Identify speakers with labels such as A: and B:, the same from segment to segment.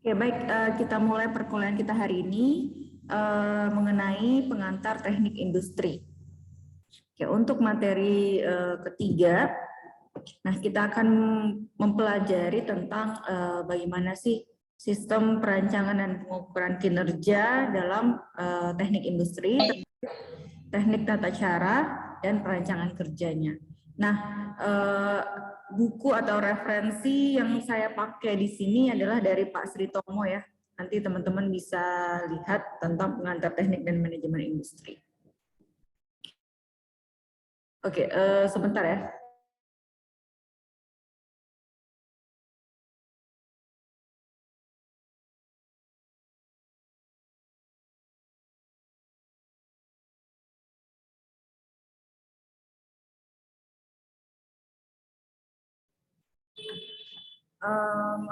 A: Oke, baik, kita mulai perkuliahan kita hari ini mengenai pengantar teknik industri. Oke, untuk materi ketiga, nah kita akan mempelajari tentang bagaimana sih sistem perancangan dan pengukuran kinerja dalam teknik industri, teknik tata cara, dan perancangan kerjanya. Nah, buku atau referensi yang saya pakai di sini adalah dari Pak Sri Tomo ya. Nanti teman-teman bisa lihat tentang pengantar teknik dan manajemen industri. Oke, sebentar ya.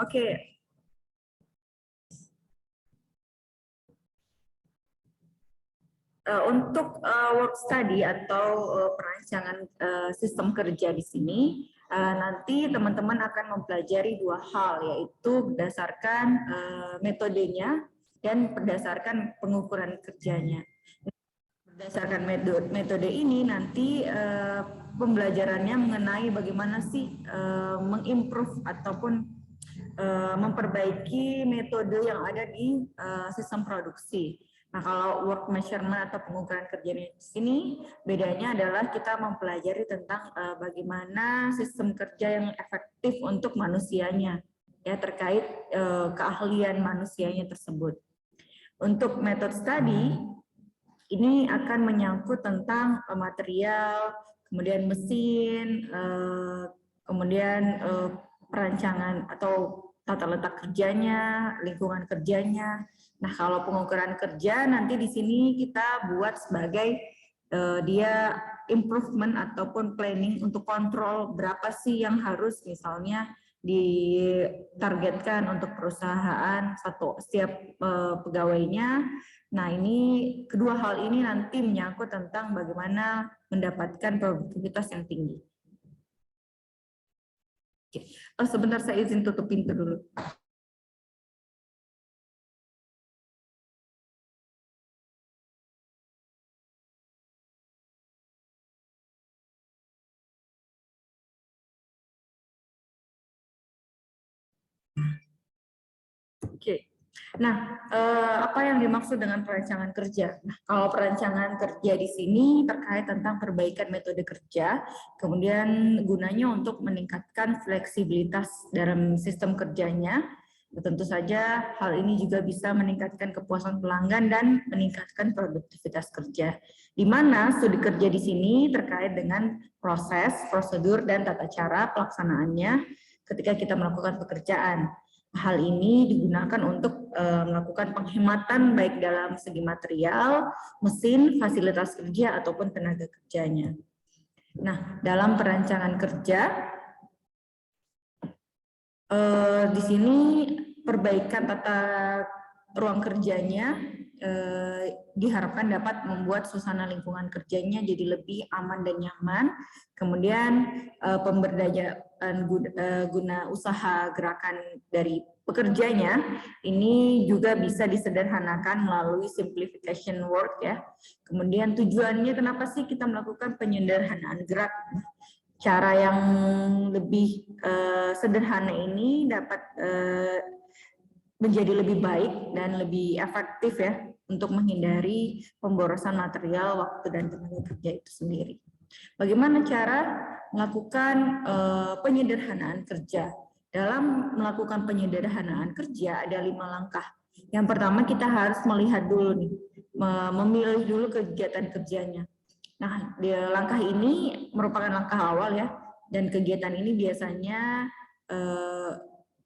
A: Oke. Untuk work study atau perancangan sistem kerja di sini, nanti teman-teman akan mempelajari dua hal, yaitu berdasarkan metodenya dan berdasarkan pengukuran kerjanya. Berdasarkan metode ini nanti pembelajarannya mengenai bagaimana sih mengimprove ataupun memperbaiki metode yang ada di sistem produksi. Nah, kalau work measurement atau pengukuran kerja di sini, bedanya adalah kita mempelajari tentang bagaimana sistem kerja yang efektif untuk manusianya, ya terkait keahlian manusianya tersebut. Untuk method study, ini akan menyangkut tentang material, kemudian mesin, kemudian perancangan atau tata letak kerjanya, lingkungan kerjanya. Nah, kalau pengukuran kerja nanti di sini kita buat sebagai dia improvement ataupun planning untuk kontrol berapa sih yang harus misalnya ditargetkan untuk perusahaan setiap pegawainya. Nah, ini kedua hal ini nanti menyangkut tentang bagaimana mendapatkan produktivitas yang tinggi. Oh, sebentar saya izin tutup pintu dulu. Oke. Nah, apa yang dimaksud dengan perancangan kerja? Nah, kalau perancangan kerja di sini terkait tentang perbaikan metode kerja, kemudian gunanya untuk meningkatkan fleksibilitas dalam sistem kerjanya. Tentu saja hal ini juga bisa meningkatkan kepuasan pelanggan dan meningkatkan produktivitas kerja. Di mana studi kerja di sini terkait dengan proses, prosedur, dan tata cara pelaksanaannya ketika kita melakukan pekerjaan. Hal ini digunakan untuk melakukan penghematan baik dalam segi material, mesin, fasilitas kerja, ataupun tenaga kerjanya. Nah, dalam perancangan kerja, di sini perbaikan tata ruang kerjanya diharapkan dapat membuat suasana lingkungan kerjanya jadi lebih aman dan nyaman. Kemudian pemberdayaan guna usaha gerakan dari pekerjanya ini juga bisa disederhanakan melalui simplification work ya. Kemudian tujuannya kenapa sih kita melakukan penyederhanaan gerak? Cara yang lebih sederhana ini dapat menjadi lebih baik dan lebih efektif ya untuk menghindari pemborosan material, waktu, dan tenaga kerja itu sendiri. Bagaimana cara melakukan penyederhanaan kerja? Dalam melakukan penyederhanaan kerja ada 5 langkah. Yang pertama kita harus melihat dulu nih, memilih dulu kegiatan kerjanya. Nah, langkah ini merupakan langkah awal ya, dan kegiatan ini biasanya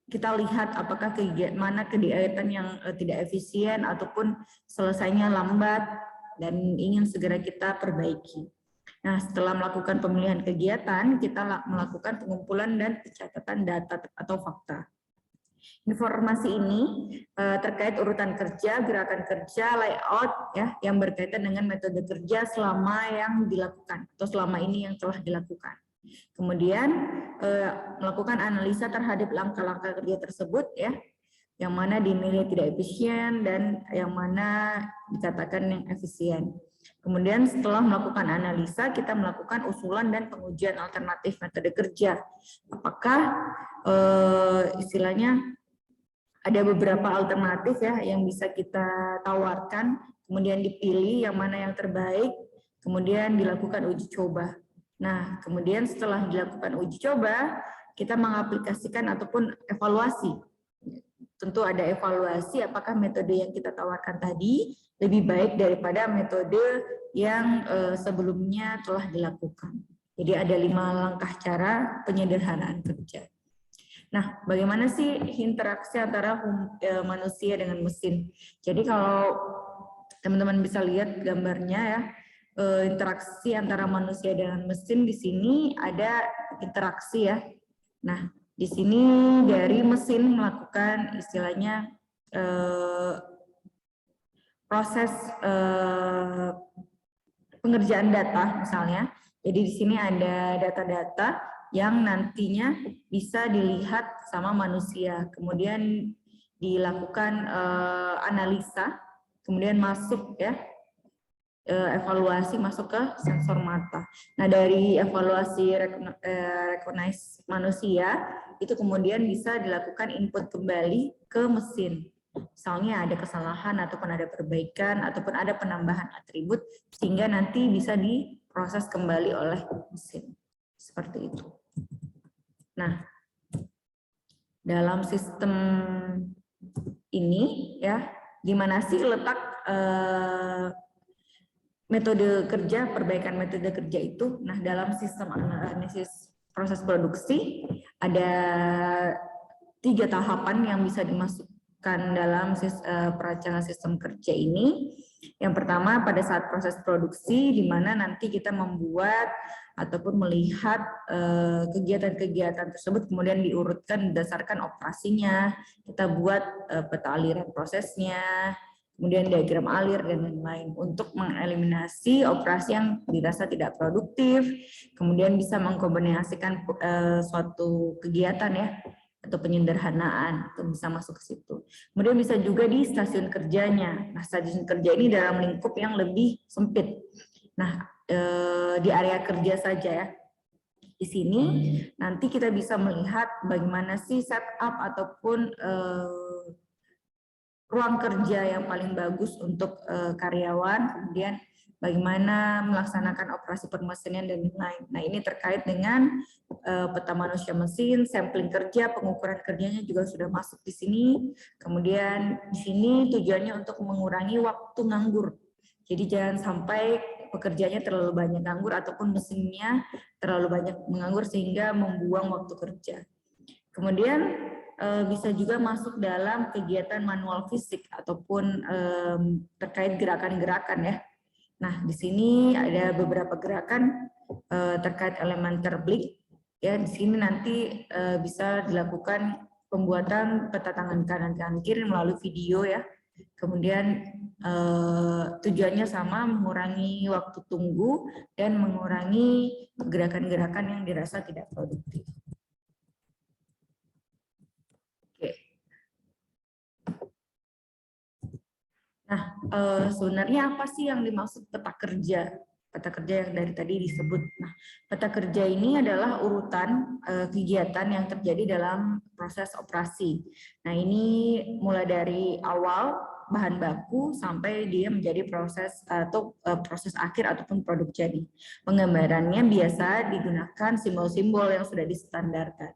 A: kita lihat apakah mana kegiatan yang tidak efisien ataupun selesainya lambat dan ingin segera kita perbaiki. Nah, setelah melakukan pemilihan kegiatan, kita melakukan pengumpulan dan pencatatan data atau fakta. Informasi ini terkait urutan kerja, gerakan kerja, layout ya yang berkaitan dengan metode kerja selama yang dilakukan atau selama ini yang telah dilakukan. Kemudian melakukan analisa terhadap langkah-langkah kerja tersebut ya. yang mana dinilai tidak efisien dan yang mana dikatakan yang efisien. Kemudian setelah melakukan analisa, kita melakukan usulan dan pengujian alternatif metode kerja. Apakah istilahnya ada beberapa alternatif ya yang bisa kita tawarkan, kemudian dipilih yang mana yang terbaik, kemudian dilakukan uji coba. Nah, kemudian setelah dilakukan uji coba, kita mengaplikasikan ataupun evaluasi. Tentu ada evaluasi apakah metode yang kita tawarkan tadi lebih baik daripada metode yang sebelumnya telah dilakukan. Jadi ada 5 langkah cara penyederhanaan kerja. Nah, bagaimana sih interaksi antara manusia dengan mesin? Jadi kalau teman-teman bisa lihat gambarnya ya, interaksi antara manusia dengan mesin di sini ada interaksi ya. Nah, di sini dari mesin melakukan istilahnya proses pengerjaan data misalnya. Jadi di sini ada data-data yang nantinya bisa dilihat sama manusia. Kemudian dilakukan analisa, kemudian masuk ya evaluasi masuk ke sensor mata. Nah, dari evaluasi recognize manusia itu kemudian bisa dilakukan input kembali ke mesin. Misalnya ada kesalahan ataupun ada perbaikan ataupun ada penambahan atribut sehingga nanti bisa diproses kembali oleh mesin. Seperti itu. Nah, dalam sistem ini ya, di mana sih letak metode kerja, perbaikan metode kerja itu? Nah, dalam sistem analisis proses produksi ada 3 tahapan yang bisa dimasukkan dalam perancangan sistem kerja ini. Yang pertama pada saat proses produksi, di mana nanti kita membuat ataupun melihat kegiatan-kegiatan tersebut kemudian diurutkan berdasarkan operasinya. Kita buat peta aliran prosesnya, kemudian diagram alir dan lain-lain untuk mengeliminasi operasi yang dirasa tidak produktif, kemudian bisa mengkombinasikan suatu kegiatan ya atau penyederhanaan itu bisa masuk ke situ. Kemudian bisa juga di stasiun kerjanya. Nah, stasiun kerja ini dalam lingkup yang lebih sempit. Nah, di area kerja saja ya. Di sini nanti kita bisa melihat bagaimana sih setup ataupun ruang kerja yang paling bagus untuk karyawan, kemudian bagaimana melaksanakan operasi permesinan dan lain-lain. Nah, ini terkait dengan peta manusia mesin, sampling kerja, pengukuran kerjanya juga sudah masuk di sini. Kemudian di sini tujuannya untuk mengurangi waktu nganggur. Jadi jangan sampai pekerjanya terlalu banyak nganggur ataupun mesinnya terlalu banyak menganggur sehingga membuang waktu kerja. Kemudian bisa juga masuk dalam kegiatan manual fisik ataupun terkait gerakan-gerakan ya. Nah, di sini ada beberapa gerakan terkait elemen terblik ya. Di sini nanti bisa dilakukan pembuatan peta tangan kanan kanan kiri melalui video ya. Kemudian tujuannya sama, mengurangi waktu tunggu dan mengurangi gerakan-gerakan yang dirasa tidak produktif. Nah, sebenarnya apa sih yang dimaksud peta kerja? Peta kerja yang dari tadi disebut. Nah, peta kerja ini adalah urutan kegiatan yang terjadi dalam proses operasi. Nah, ini mulai dari awal bahan baku sampai dia menjadi proses atau proses akhir ataupun produk jadi. Penggambarannya biasa digunakan simbol-simbol yang sudah distandarkan.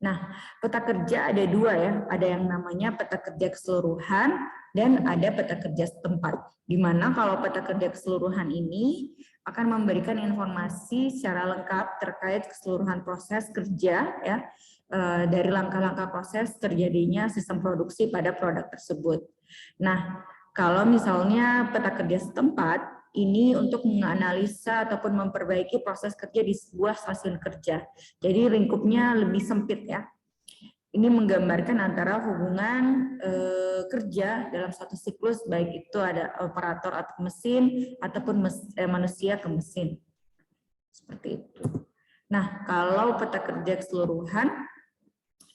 A: Nah, peta kerja ada 2 ya, ada yang namanya peta kerja keseluruhan dan ada peta kerja setempat. Di mana kalau peta kerja keseluruhan ini akan memberikan informasi secara lengkap terkait keseluruhan proses kerja ya, dari langkah-langkah proses terjadinya sistem produksi pada produk tersebut. Nah, kalau misalnya peta kerja setempat ini untuk menganalisa ataupun memperbaiki proses kerja di sebuah stasiun kerja. Jadi lingkupnya lebih sempit ya. Ini menggambarkan antara hubungan kerja dalam satu siklus, baik itu ada operator atau mesin ataupun manusia ke mesin. Seperti itu. Nah, kalau peta kerja keseluruhan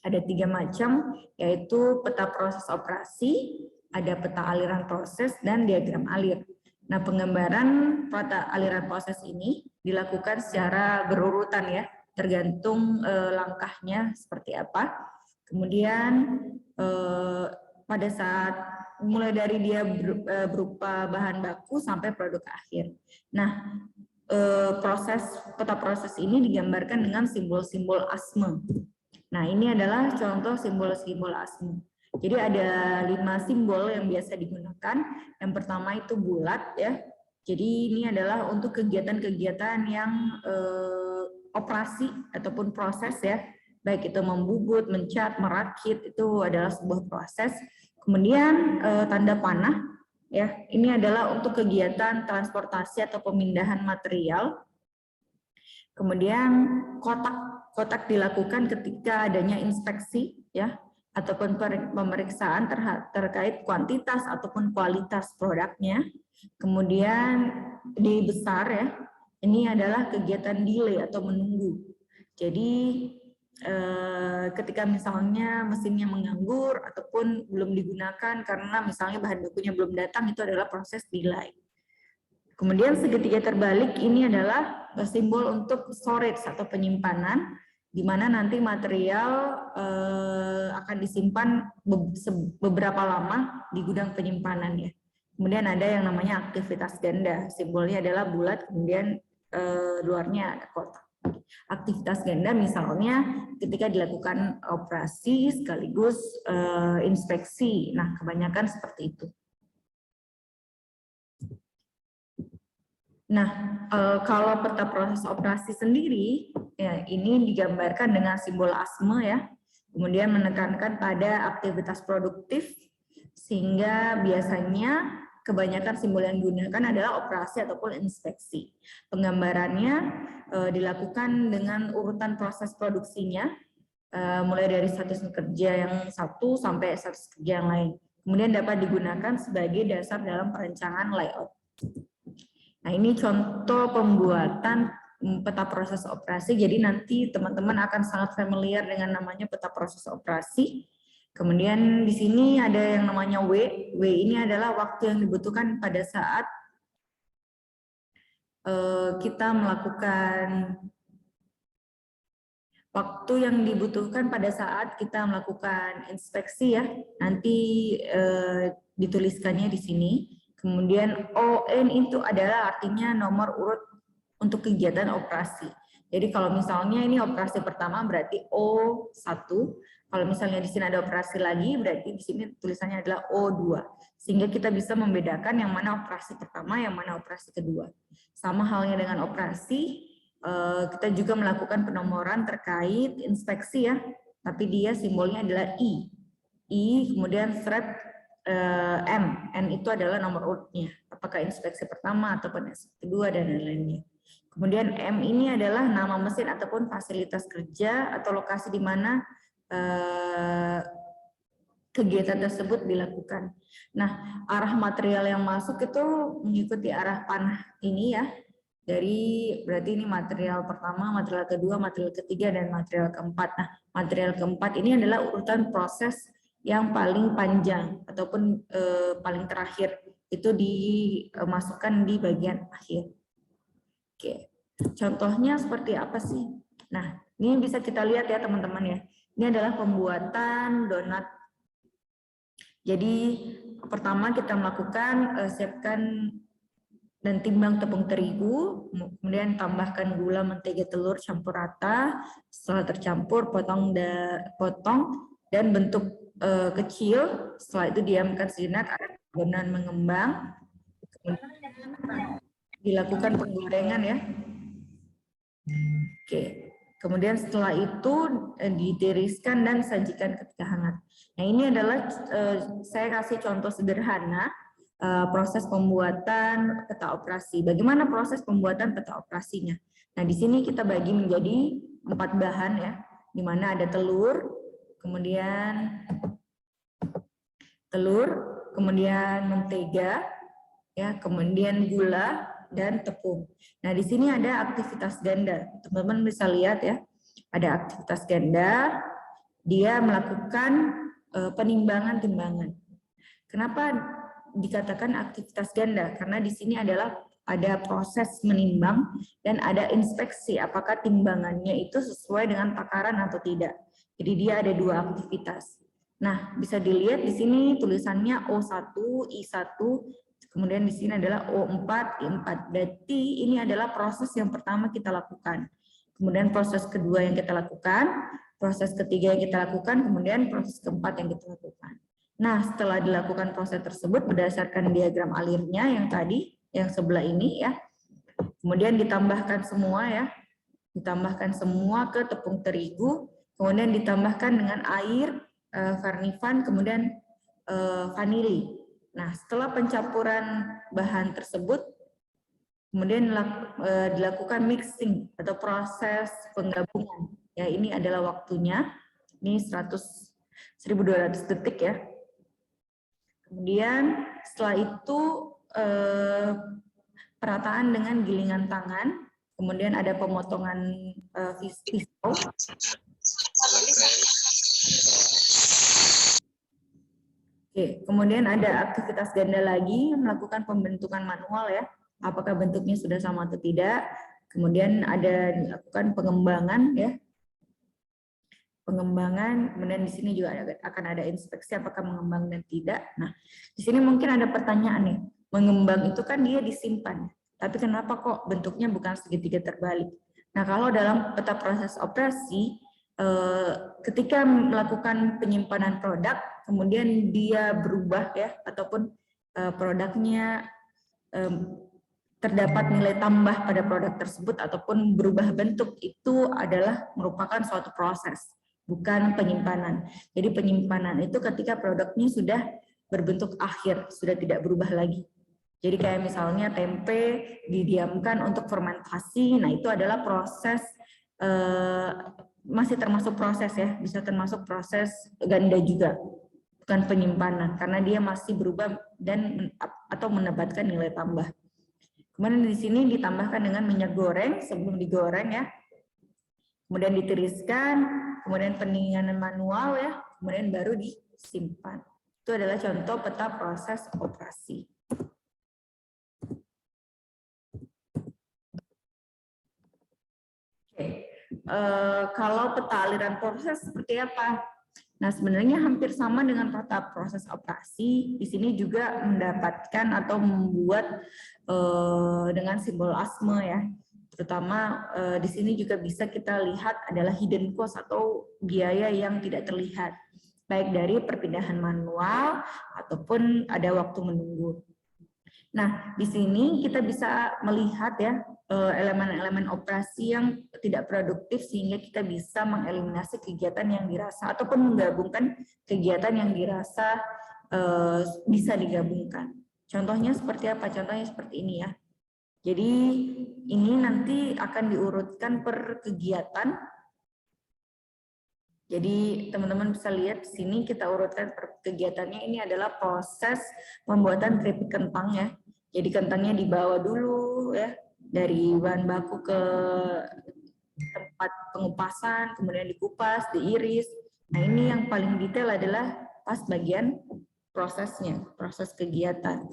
A: Ada 3 macam, yaitu peta proses operasi, ada peta aliran proses, dan diagram alir. Nah, penggambaran peta aliran proses ini dilakukan secara berurutan ya, tergantung langkahnya seperti apa. Kemudian pada saat mulai dari dia berupa bahan baku sampai produk akhir. Nah, peta proses ini digambarkan dengan simbol-simbol ASME. Nah, ini adalah contoh simbol-simbol ASME. Jadi ada 5 simbol yang biasa digunakan. Yang pertama itu bulat ya. Jadi ini adalah untuk kegiatan-kegiatan yang operasi ataupun proses ya. Baik itu membubut, mencat, merakit, itu adalah sebuah proses. Kemudian tanda panah ya. Ini adalah untuk kegiatan transportasi atau pemindahan material. Kemudian kotak dilakukan ketika adanya inspeksi ya, ataupun pemeriksaan terkait kuantitas ataupun kualitas produknya. Kemudian di besar ya, ini adalah kegiatan delay atau menunggu. Jadi ketika misalnya mesinnya menganggur ataupun belum digunakan karena misalnya bahan bakunya belum datang, itu adalah proses delay. Kemudian segitiga terbalik ini adalah simbol untuk storage atau penyimpanan, di mana nanti material akan disimpan beberapa lama di gudang penyimpanan ya. Kemudian ada yang namanya aktivitas ganda, simbolnya adalah bulat, kemudian luarnya ada kotak. Aktivitas ganda misalnya ketika dilakukan operasi sekaligus inspeksi. Nah, kebanyakan seperti itu. Nah, kalau peta proses operasi sendiri, ya, ini digambarkan dengan simbol ASME ya, kemudian menekankan pada aktivitas produktif, sehingga biasanya kebanyakan simbol yang digunakan adalah operasi ataupun inspeksi. Penggambarannya dilakukan dengan urutan proses produksinya, mulai dari status kerja yang satu sampai status kerja yang lain. Kemudian dapat digunakan sebagai dasar dalam perencanaan layout. Nah, ini contoh pembuatan peta proses operasi. Jadi nanti teman-teman akan sangat familiar dengan namanya peta proses operasi. Kemudian di sini ada yang namanya W. W ini adalah waktu yang dibutuhkan pada saat kita melakukan inspeksi ya. Nanti dituliskannya di sini. Kemudian ON itu adalah artinya nomor urut untuk kegiatan operasi. Jadi kalau misalnya ini operasi pertama berarti O1. Kalau misalnya di sini ada operasi lagi berarti di sini tulisannya adalah O2. Sehingga kita bisa membedakan yang mana operasi pertama, yang mana operasi kedua. Sama halnya dengan operasi, kita juga melakukan penomoran terkait inspeksi ya. Tapi dia simbolnya adalah I. I kemudian thread N itu adalah nomor urutnya, apakah inspeksi pertama ataupun inspeksi kedua dan lain-lainnya. Kemudian M ini adalah nama mesin ataupun fasilitas kerja atau lokasi di mana kegiatan tersebut dilakukan. Nah, arah material yang masuk itu mengikuti arah panah ini ya. Berarti ini material pertama, material kedua, material ketiga, dan material keempat. Nah, material keempat ini adalah urutan proses yang paling panjang ataupun paling terakhir, itu dimasukkan di bagian akhir. Oke, contohnya seperti apa sih? Nah, ini bisa kita lihat ya teman-teman ya. Ini adalah pembuatan donat. Jadi pertama kita melakukan siapkan dan timbang tepung terigu, kemudian tambahkan gula, mentega, telur, campur rata. Setelah tercampur, potong dan bentuk kecil. Setelah itu diamkan sejenak agar adonan mengembang. Kemudian dilakukan penggorengan ya. Oke. Kemudian setelah itu ditiriskan dan sajikan ketika hangat. Nah, ini adalah saya kasih contoh sederhana proses pembuatan peta operasi. Bagaimana proses pembuatan peta operasinya? Nah, di sini kita bagi menjadi 4 bahan ya, di mana ada telur, kemudian mentega, ya, kemudian gula dan tepung. Nah, di sini ada aktivitas ganda. Teman-teman bisa lihat ya, ada aktivitas ganda. dia melakukan penimbangan-timbangan. Kenapa dikatakan aktivitas ganda? Karena di sini adalah ada proses menimbang dan ada inspeksi apakah timbangannya itu sesuai dengan takaran atau tidak. Jadi dia ada dua aktivitas. Nah, bisa dilihat di sini tulisannya O1, I1, kemudian di sini adalah O4, I4. Berarti ini adalah proses yang pertama kita lakukan. Kemudian proses kedua yang kita lakukan, proses ketiga yang kita lakukan, kemudian proses keempat yang kita lakukan. Nah, setelah dilakukan proses tersebut berdasarkan diagram alirnya yang tadi, yang sebelah ini ya, kemudian ditambahkan semua ya, ditambahkan semua ke tepung terigu, kemudian ditambahkan dengan air, varnivan, kemudian vanili. Nah, setelah pencampuran bahan tersebut, kemudian dilakukan mixing atau proses penggabungan. Ya, ini adalah waktunya. Ini 1200 detik ya. Kemudian setelah itu perataan dengan gilingan tangan, kemudian ada pemotongan pisau. Oke, kemudian ada aktivitas ganda lagi melakukan pembentukan manual ya. Apakah bentuknya sudah sama atau tidak? Kemudian ada dilakukan pengembangan ya. Pengembangan, kemudian di sini juga akan ada inspeksi apakah mengembang dan tidak. Nah, di sini mungkin ada pertanyaan nih, mengembang itu kan dia disimpan, tapi kenapa kok bentuknya bukan segitiga terbalik? Nah, kalau dalam peta proses operasi, ketika melakukan penyimpanan produk, kemudian dia berubah ya, ataupun produknya terdapat nilai tambah pada produk tersebut ataupun berubah bentuk, itu adalah merupakan suatu proses, bukan penyimpanan. Jadi penyimpanan itu ketika produknya sudah berbentuk akhir, sudah tidak berubah lagi. Jadi kayak misalnya tempe didiamkan untuk fermentasi, nah itu adalah proses, masih termasuk proses ya, bisa termasuk proses ganda juga, bukan penyimpanan, karena dia masih berubah dan atau mendapatkan nilai tambah. Kemudian di sini ditambahkan dengan minyak goreng sebelum digoreng ya. Kemudian ditiriskan, kemudian pendinginan manual ya, kemudian baru disimpan. Itu adalah contoh peta proses operasi. Oke. Kalau peta aliran proses seperti apa? Nah, sebenarnya hampir sama dengan peta proses operasi. Di sini juga mendapatkan atau membuat dengan simbol ASME ya. Terutama di sini juga bisa kita lihat adalah hidden cost atau biaya yang tidak terlihat, baik dari perpindahan manual ataupun ada waktu menunggu. Nah, di sini kita bisa melihat ya elemen-elemen operasi yang tidak produktif sehingga kita bisa mengeliminasi kegiatan yang dirasa ataupun menggabungkan kegiatan yang dirasa bisa digabungkan. Contohnya seperti apa? Contohnya seperti ini ya. Jadi ini nanti akan diurutkan per kegiatan. Jadi teman-teman bisa lihat di sini kita urutkan per kegiatannya. Ini adalah proses pembuatan keripik kentang ya. Jadi kentangnya dibawa dulu ya dari bahan baku ke tempat pengupasan, kemudian dikupas, diiris. Nah ini yang paling detail adalah pas bagian prosesnya, proses kegiatan.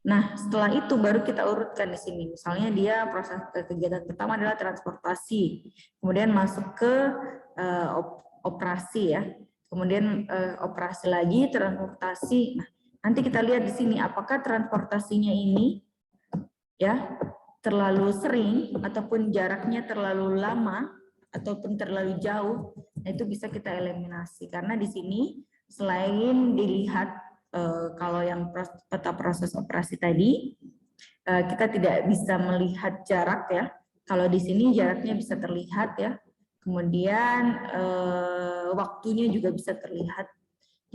A: Nah, setelah itu baru kita urutkan di sini. Misalnya dia proses kegiatan pertama adalah transportasi, kemudian masuk ke operasi ya. Kemudian operasi lagi, transportasi. Nah, nanti kita lihat di sini apakah transportasinya ini ya terlalu sering ataupun jaraknya terlalu lama ataupun terlalu jauh. Nah, itu bisa kita eliminasi karena di sini selain dilihat kalau yang peta proses operasi tadi, kita tidak bisa melihat jarak ya. Kalau di sini jaraknya bisa terlihat ya. Kemudian waktunya juga bisa terlihat.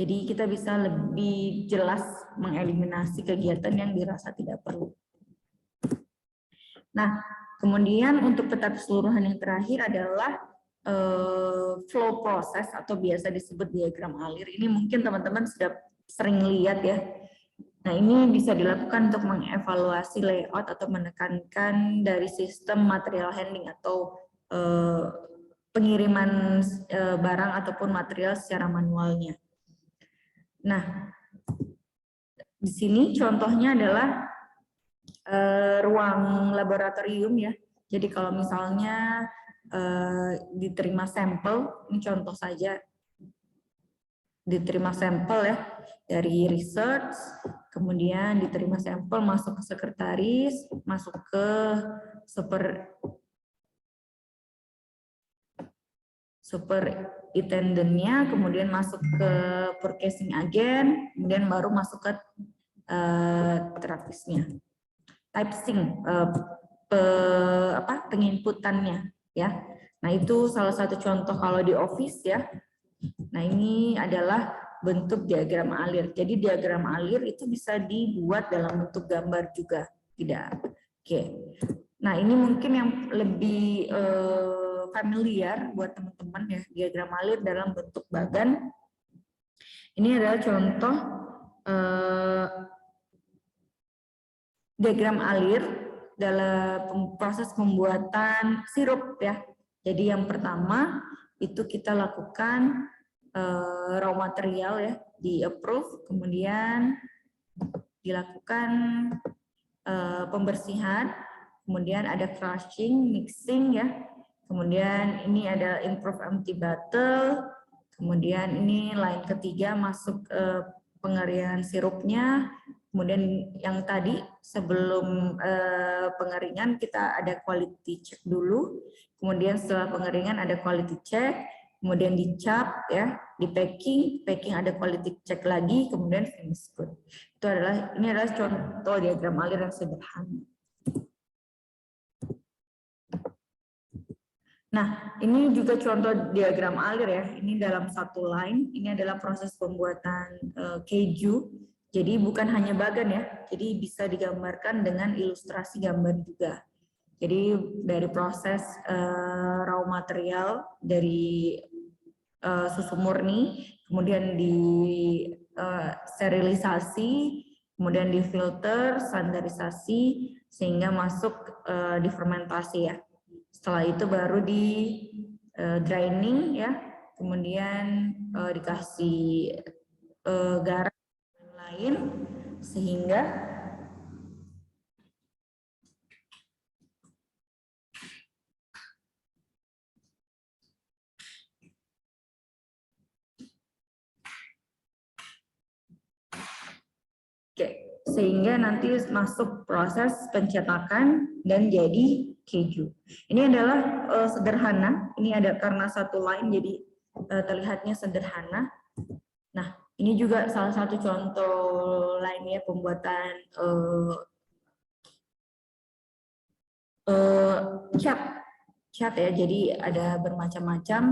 A: Jadi kita bisa lebih jelas mengeliminasi kegiatan yang dirasa tidak perlu. Nah, kemudian untuk peta keseluruhan yang terakhir adalah flow proses atau biasa disebut diagram alir. Ini mungkin teman-teman sudah sering lihat ya. Nah, ini bisa dilakukan untuk mengevaluasi layout atau menekankan dari sistem material handling atau pengiriman barang ataupun material secara manualnya. Nah, di sini contohnya adalah ruang laboratorium ya. Jadi kalau misalnya diterima sampel, ini contoh saja, diterima sampel ya dari research, kemudian diterima sampel masuk ke sekretaris, masuk ke superintendentnya, kemudian masuk ke purchasing agent, kemudian baru masuk ke terapisnya. Typing penginputannya ya. Nah, itu salah satu contoh kalau di Office ya. Nah, ini adalah bentuk diagram alir. Jadi diagram alir itu bisa dibuat dalam bentuk gambar juga, tidak. Oke. Nah, ini mungkin yang lebih familiar buat teman-teman ya, diagram alir dalam bentuk bagan. Ini adalah contoh diagram alir dalam proses pembuatan sirup ya. Jadi yang pertama itu kita lakukan raw material ya, di approve, kemudian dilakukan pembersihan, kemudian ada crushing, mixing ya, kemudian ini ada improve empty bottle, kemudian ini line ketiga masuk pengeringan sirupnya, kemudian yang tadi sebelum pengeringan kita ada quality check dulu, kemudian setelah pengeringan ada quality check, kemudian dicap ya, di packing ada quality check lagi, kemudian finish good. Ini adalah contoh diagram alir yang sederhana. Nah, ini juga contoh diagram alir ya. Ini dalam satu line, ini adalah proses pembuatan keju. Jadi bukan hanya bagan ya, jadi bisa digambarkan dengan ilustrasi gambar juga. Jadi dari proses raw material dari susu murni, kemudian di sterilisasi, kemudian difilter, standarisasi, sehingga masuk di fermentasi ya. Setelah itu baru di draining ya, kemudian dikasih garam lain sehingga nanti masuk proses pencetakan dan jadi keju. Ini adalah sederhana, ini ada karena satu line jadi terlihatnya sederhana. Nah, ini juga salah satu contoh lainnya pembuatan cat ya, jadi ada bermacam-macam.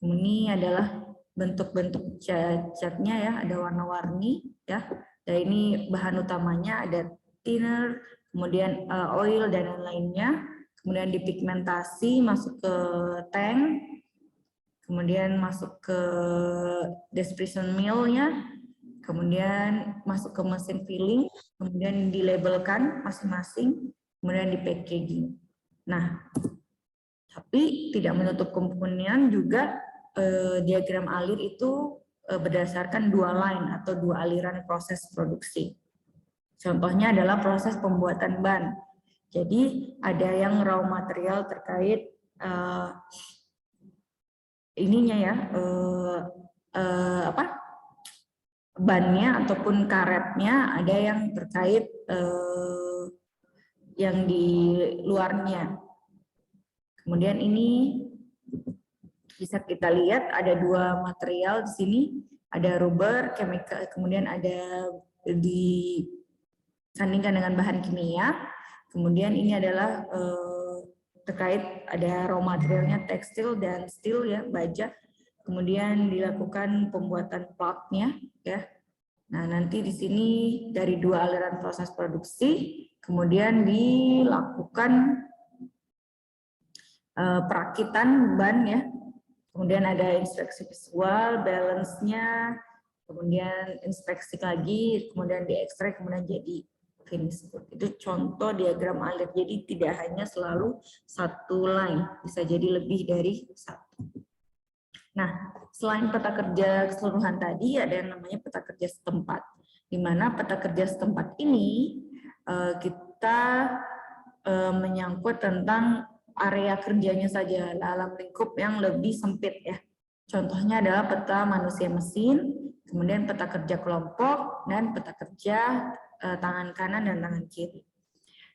A: Ini adalah bentuk-bentuk catnya ya, ada warna-warni ya. Dan ini bahan utamanya ada thinner, kemudian oil dan lain-lainnya. Kemudian dipigmentasi masuk ke tank, kemudian masuk ke dispersion mill-nya, kemudian masuk ke mesin filling, kemudian dilabelkan masing-masing, kemudian di packaging. Nah, tapi tidak menutup kemungkinan juga diagram alir itu berdasarkan dua line atau dua aliran proses produksi. Contohnya adalah proses pembuatan ban. Jadi ada yang raw material terkait ininya ya, bannya ataupun karetnya, ada yang terkait yang di luarnya. Kemudian ini bisa kita lihat ada dua material di sini, ada rubber, chemical, kemudian ada disandingkan dengan bahan kimia. Kemudian ini adalah terkait ada raw materialnya tekstil dan steel ya, baja. Kemudian dilakukan pembuatan plugnya ya. Nah, nanti di sini dari dua aliran proses produksi, kemudian dilakukan perakitan ban ya. Kemudian ada inspeksi visual, balance-nya, kemudian inspeksi lagi, kemudian diekstrak, kemudian jadi finish. Itu contoh diagram alir. Jadi tidak hanya selalu satu line, bisa jadi lebih dari satu. Nah, selain peta kerja keseluruhan tadi, ada yang namanya peta kerja setempat. Di mana peta kerja setempat ini kita menyangkut tentang area kerjanya saja dalam lingkup yang lebih sempit ya. Contohnya adalah peta manusia mesin, kemudian peta kerja kelompok, dan peta kerja tangan kanan dan tangan kiri.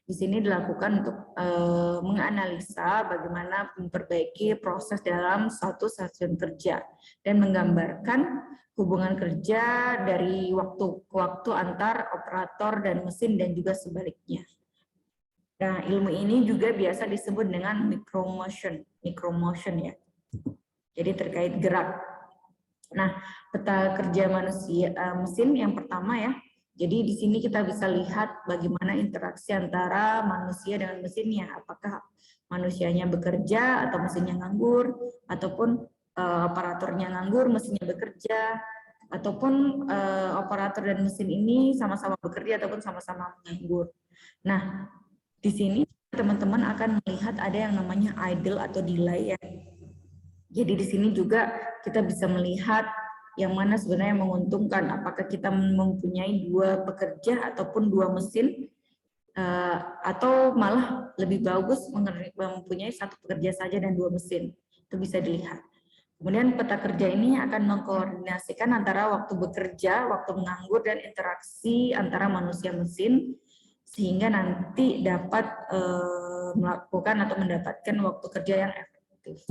A: Di sini dilakukan untuk menganalisa bagaimana memperbaiki proses dalam satu stasiun kerja dan menggambarkan hubungan kerja dari waktu ke waktu antar operator dan mesin dan juga sebaliknya. Nah, ilmu ini juga biasa disebut dengan micromotion ya. Jadi terkait gerak. Nah, peta kerja manusia mesin yang pertama ya. Jadi di sini kita bisa lihat bagaimana interaksi antara manusia dengan mesinnya. Apakah manusianya bekerja atau mesinnya nganggur, ataupun operatornya nganggur, mesinnya bekerja, ataupun operator dan mesin ini sama-sama bekerja ataupun sama-sama menganggur. Nah, di sini teman-teman akan melihat ada yang namanya idle atau delay ya. Jadi di sini juga kita bisa melihat yang mana sebenarnya menguntungkan, apakah kita mempunyai dua pekerja ataupun dua mesin, atau malah lebih bagus mempunyai satu pekerja saja dan dua mesin. Itu bisa dilihat. Kemudian peta kerja ini akan mengkoordinasikan antara waktu bekerja, waktu menganggur, dan interaksi antara manusia mesin, sehingga nanti dapat melakukan atau mendapatkan waktu kerja yang efektif.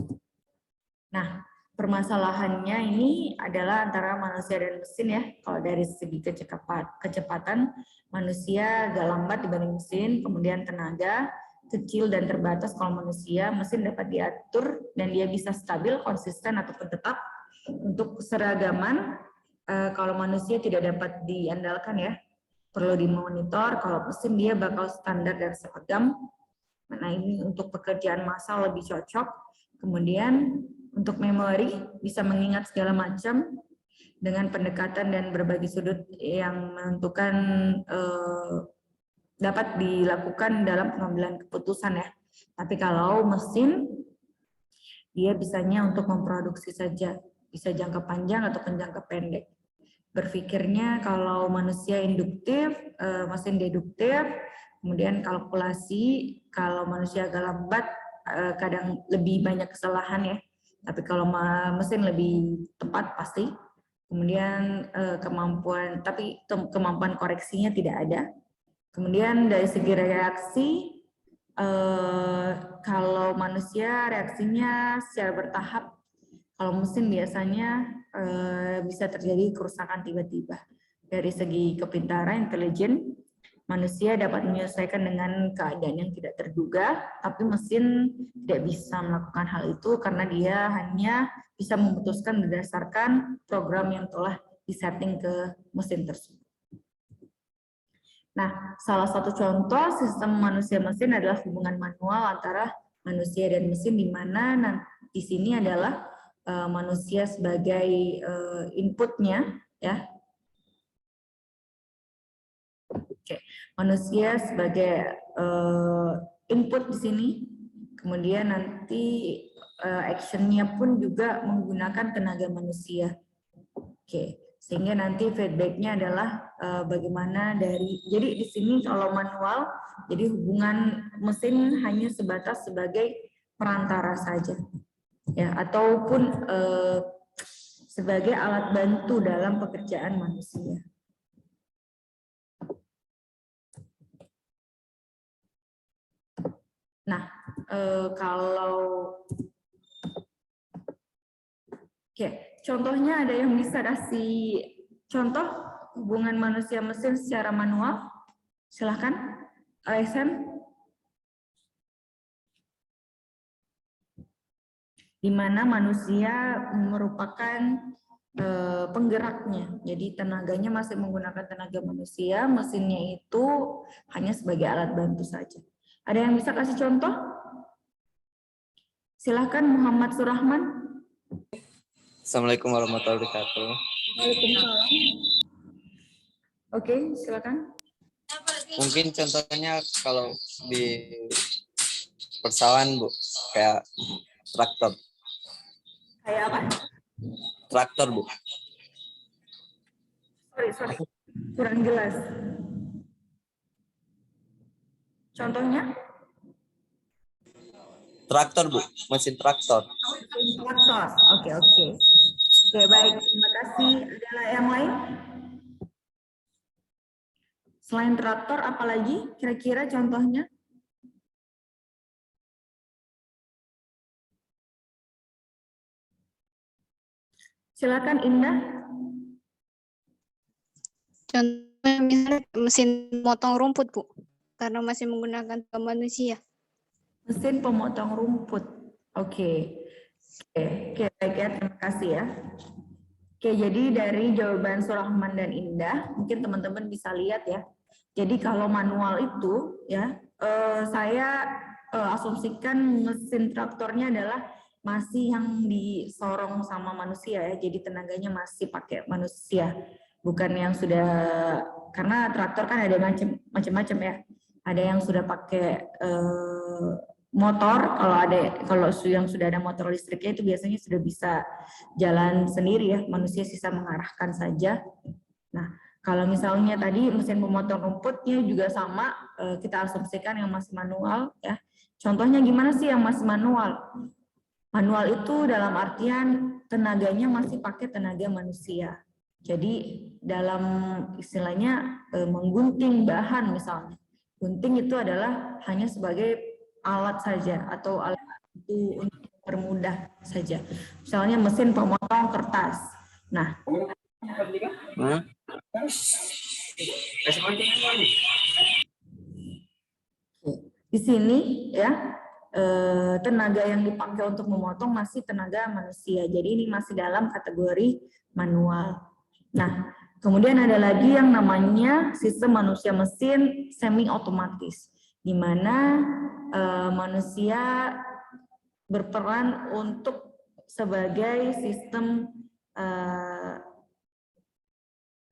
A: Nah, permasalahannya ini adalah antara manusia dan mesin ya. Kalau dari segi kecepatan, manusia agak lambat dibanding mesin, kemudian tenaga kecil dan terbatas kalau manusia, mesin dapat diatur dan dia bisa stabil, konsisten ataupun tetap. Untuk keseragaman, kalau manusia tidak dapat diandalkan ya, perlu dimonitor. Kalau mesin dia bakal standar dan seragam. Nah, ini untuk pekerjaan massal lebih cocok. Kemudian untuk memori bisa mengingat segala macam dengan pendekatan dan berbagi sudut yang menentukan dapat dilakukan dalam pengambilan keputusan ya. Tapi kalau mesin dia bisanya untuk memproduksi saja, bisa jangka panjang ataupun jangka pendek. Berpikirnya kalau manusia induktif, mesin deduktif, kemudian kalkulasi, kalau manusia agak lambat kadang lebih banyak kesalahan ya. Tapi kalau mesin lebih tepat pasti. Kemudian kemampuan koreksinya tidak ada. Kemudian dari segi reaksi, kalau manusia reaksinya secara bertahap, kalau mesin biasanya bisa terjadi kerusakan tiba-tiba. Dari segi kepintaran, intelijen, manusia dapat menyelesaikan dengan keadaan yang tidak terduga, tapi mesin tidak bisa melakukan hal itu karena dia hanya bisa memutuskan berdasarkan program yang telah disetting ke mesin tersebut. Nah, salah satu contoh sistem manusia-mesin adalah hubungan manual antara manusia dan mesin, di mana di sini adalah manusia sebagai inputnya, ya. Oke, manusia sebagai input di sini, kemudian nanti actionnya pun juga menggunakan tenaga manusia. Oke. Sehingga nanti feedbacknya adalah bagaimana jadi di sini kalau manual, jadi hubungan mesin hanya sebatas sebagai perantara saja, ya, ataupun sebagai alat bantu dalam pekerjaan manusia. Nah, contohnya ada yang bisa kasih contoh hubungan manusia mesin secara manual? Silahkan, ASN. Di mana manusia merupakan penggeraknya. Jadi tenaganya masih menggunakan tenaga manusia, mesinnya itu hanya sebagai alat bantu saja. Ada yang bisa kasih contoh? Silahkan Muhammad Surahman.
B: Assalamualaikum warahmatullahi wabarakatuh.
A: Waalaikumsalam. Oke, silakan.
B: Mungkin contohnya kalau di persawahan Bu, kayak traktor.
A: Kayak apa?
B: Traktor, Bu.
A: Sorry. Kurang jelas. Contohnya?
B: Traktor, Bu. Mesin traktor.
A: Traktor. Oke. Oke, baik. Terima kasih. Ada yang lain? Selain traktor, apalagi kira-kira contohnya? Silakan Indah.
C: Contohnya misalnya mesin motong rumput, Bu, karena masih menggunakan tenaga manusia.
A: Mesin pemotong rumput. Oke, baik ya, terima kasih ya. Oke, jadi dari jawaban Surahman dan Indah, mungkin teman-teman bisa lihat ya. Jadi kalau manual itu ya, saya asumsikan mesin traktornya adalah masih yang disorong sama manusia ya. Jadi tenaganya masih pakai manusia, bukan yang sudah, karena traktor kan ada macam-macam ya. Ada yang sudah pakai motor, kalau yang sudah ada motor listriknya itu biasanya sudah bisa jalan sendiri ya, manusia sisa mengarahkan saja. Nah, kalau misalnya tadi mesin pemotong rumputnya juga sama, kita asumsikan yang masih manual ya. Contohnya gimana sih yang masih manual? Manual itu dalam artian tenaganya masih pakai tenaga manusia. Jadi dalam istilahnya menggunting bahan misalnya. Gunting itu adalah hanya sebagai alat saja atau alat itu untuk mempermudah saja. Misalnya mesin pemotong kertas. Nah, di sini ya tenaga yang dipakai untuk memotong masih tenaga manusia. Jadi ini masih dalam kategori manual. Nah, kemudian ada lagi yang namanya sistem manusia mesin semi otomatis, di mana manusia berperan untuk sebagai sistem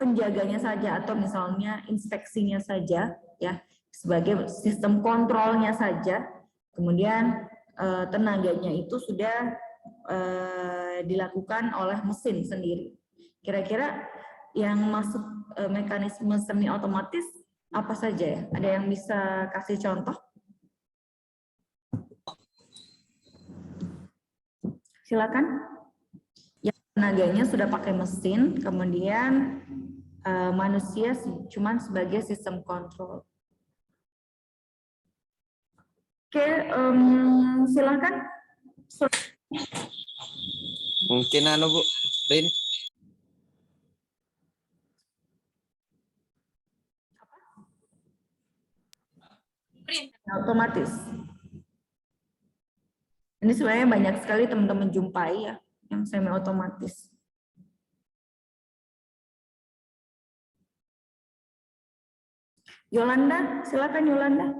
A: penjaganya saja atau misalnya inspeksinya saja ya, sebagai sistem kontrolnya saja. Kemudian tenaganya itu sudah dilakukan oleh mesin sendiri. Kira-kira yang masuk mekanisme semi otomatis apa saja ya? Ada yang bisa kasih contoh? Silakan. Yang tenaganya sudah pakai mesin, kemudian manusia cuman sebagai sistem kontrol. Oke, silakan.
B: Mungkin Bu, Rin.
A: Otomatis. Ini sebenarnya banyak sekali teman-teman jumpai ya, yang semi otomatis. Yolanda, silakan Yolanda.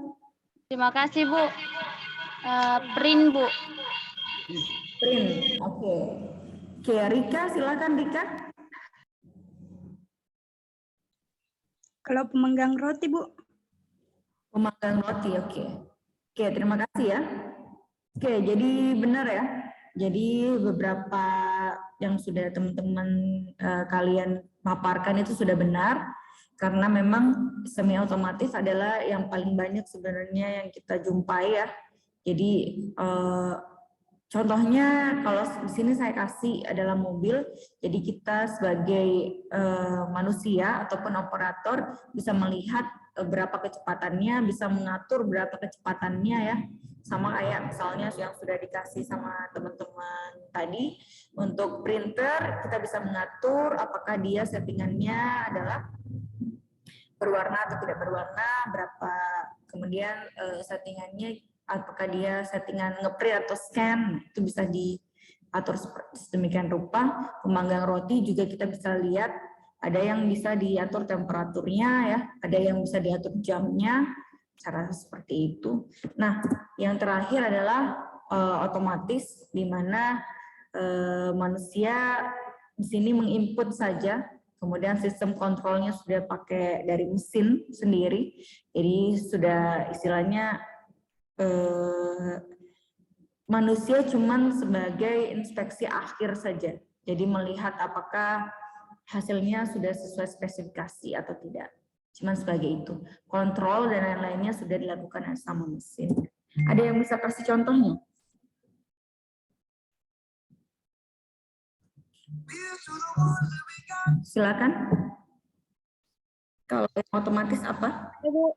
C: Terima kasih, Bu. Print, Bu.
A: Print, oke. Oke, Rika, silakan Rika.
D: Kalau pemanggang roti, Bu.
A: Pemanggang roti, oke. Oke, terima kasih ya. Oke, jadi benar ya. Jadi beberapa yang sudah teman-teman kalian paparkan itu sudah benar, karena memang semi otomatis adalah yang paling banyak sebenarnya yang kita jumpai ya. Jadi contohnya kalau di sini saya kasih adalah mobil, jadi kita sebagai manusia ataupun operator bisa melihat berapa kecepatannya, bisa mengatur berapa kecepatannya ya. Sama kayak misalnya yang sudah dikasih sama teman-teman tadi, untuk printer kita bisa mengatur apakah dia settingannya adalah berwarna atau tidak berwarna, berapa kemudian settingannya, apakah dia settingan ngeprint atau scan, itu bisa diatur sedemikian rupa. Pemanggang roti juga kita bisa lihat, ada yang bisa diatur temperaturnya ya, ada yang bisa diatur jamnya, cara seperti itu. Nah, yang terakhir adalah otomatis, di mana manusia di sini menginput saja, kemudian sistem kontrolnya sudah pakai dari mesin sendiri, jadi sudah istilahnya manusia cuman sebagai inspeksi akhir saja. Jadi melihat apakah hasilnya sudah sesuai spesifikasi atau tidak. Cuman sebagai itu. Kontrol dan lain-lainnya sudah dilakukan sama mesin. Ada yang bisa kasih contohnya? Silakan. Kalau yang otomatis apa?
C: Ibu,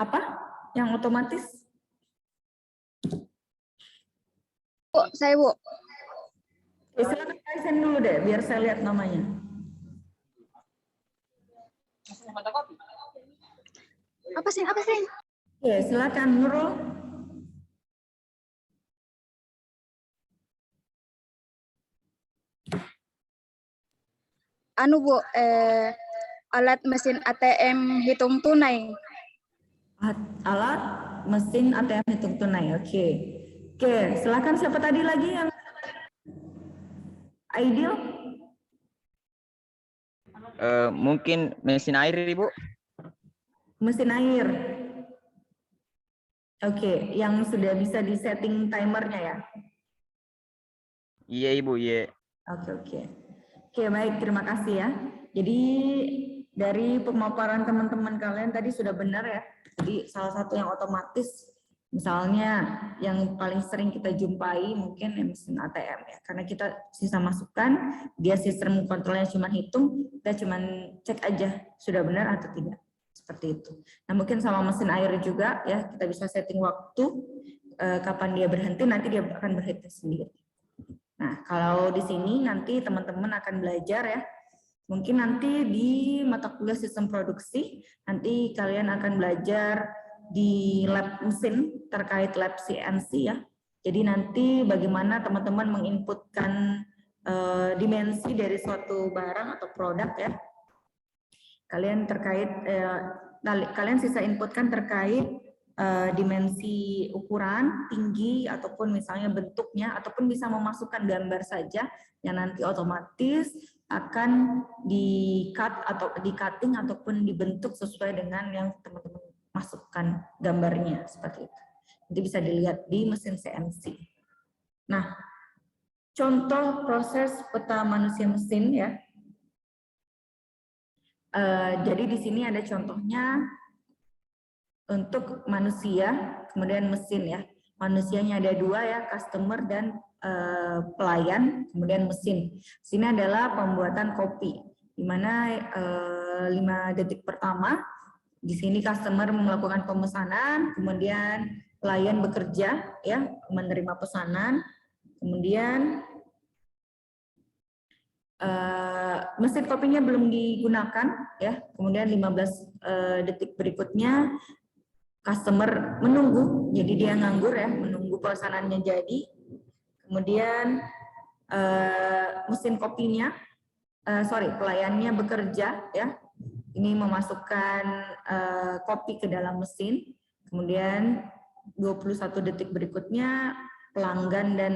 A: Apa? Yang otomatis?
C: saya Bu.
A: Ya, silakan Kaizen dulu deh, biar saya lihat namanya.
C: Apa sih? Apa sih?
A: Ya, silakan Nurul.
D: Anu Bu, alat mesin ATM hitung tunai.
A: Alat mesin ATM hitung tunai. Oke. Oke, silakan siapa tadi lagi yang ideal?
E: Mungkin mesin air, Ibu.
A: Mesin air. Oke, yang sudah bisa disetting timernya ya.
E: Iya, Ibu, iya.
A: Oke. Oke, baik, terima kasih ya. Jadi dari pemaparan teman-teman kalian tadi sudah benar ya. Jadi salah satu yang otomatis, misalnya yang paling sering kita jumpai mungkin mesin ATM ya. Karena kita sisa masukkan, dia sistem kontrolnya cuma hitung, kita cuma cek aja sudah benar atau tidak. Seperti itu. Nah mungkin sama mesin air juga ya, kita bisa setting waktu, kapan dia berhenti, nanti dia akan berhenti sendiri. Nah, kalau di sini nanti teman-teman akan belajar ya. Mungkin nanti di mata kuliah sistem produksi, nanti kalian akan belajar di lab mesin terkait lab CNC ya. Jadi nanti bagaimana teman-teman menginputkan dimensi dari suatu barang atau produk ya. Kalian sisa inputkan terkait dimensi ukuran, tinggi, ataupun misalnya bentuknya, ataupun bisa memasukkan gambar saja yang nanti otomatis akan di-cut atau di-cutting ataupun dibentuk sesuai dengan yang teman-teman masukkan gambarnya seperti itu. Jadi bisa dilihat di mesin CNC. Nah, contoh proses peta manusia mesin ya. Jadi di sini ada contohnya untuk manusia, kemudian mesin ya. Manusianya ada dua ya, customer dan pelayan, kemudian mesin. Sini adalah pembuatan kopi, di mana 5 detik pertama, di sini customer melakukan pemesanan, kemudian pelayan bekerja ya, menerima pesanan, kemudian mesin kopinya belum digunakan ya, kemudian 15 detik berikutnya customer menunggu, jadi dia nganggur ya, menunggu pesanannya jadi. Kemudian mesin kopinya, pelayannya bekerja ya, ini memasukkan kopi ke dalam mesin. Kemudian 21 detik berikutnya pelanggan dan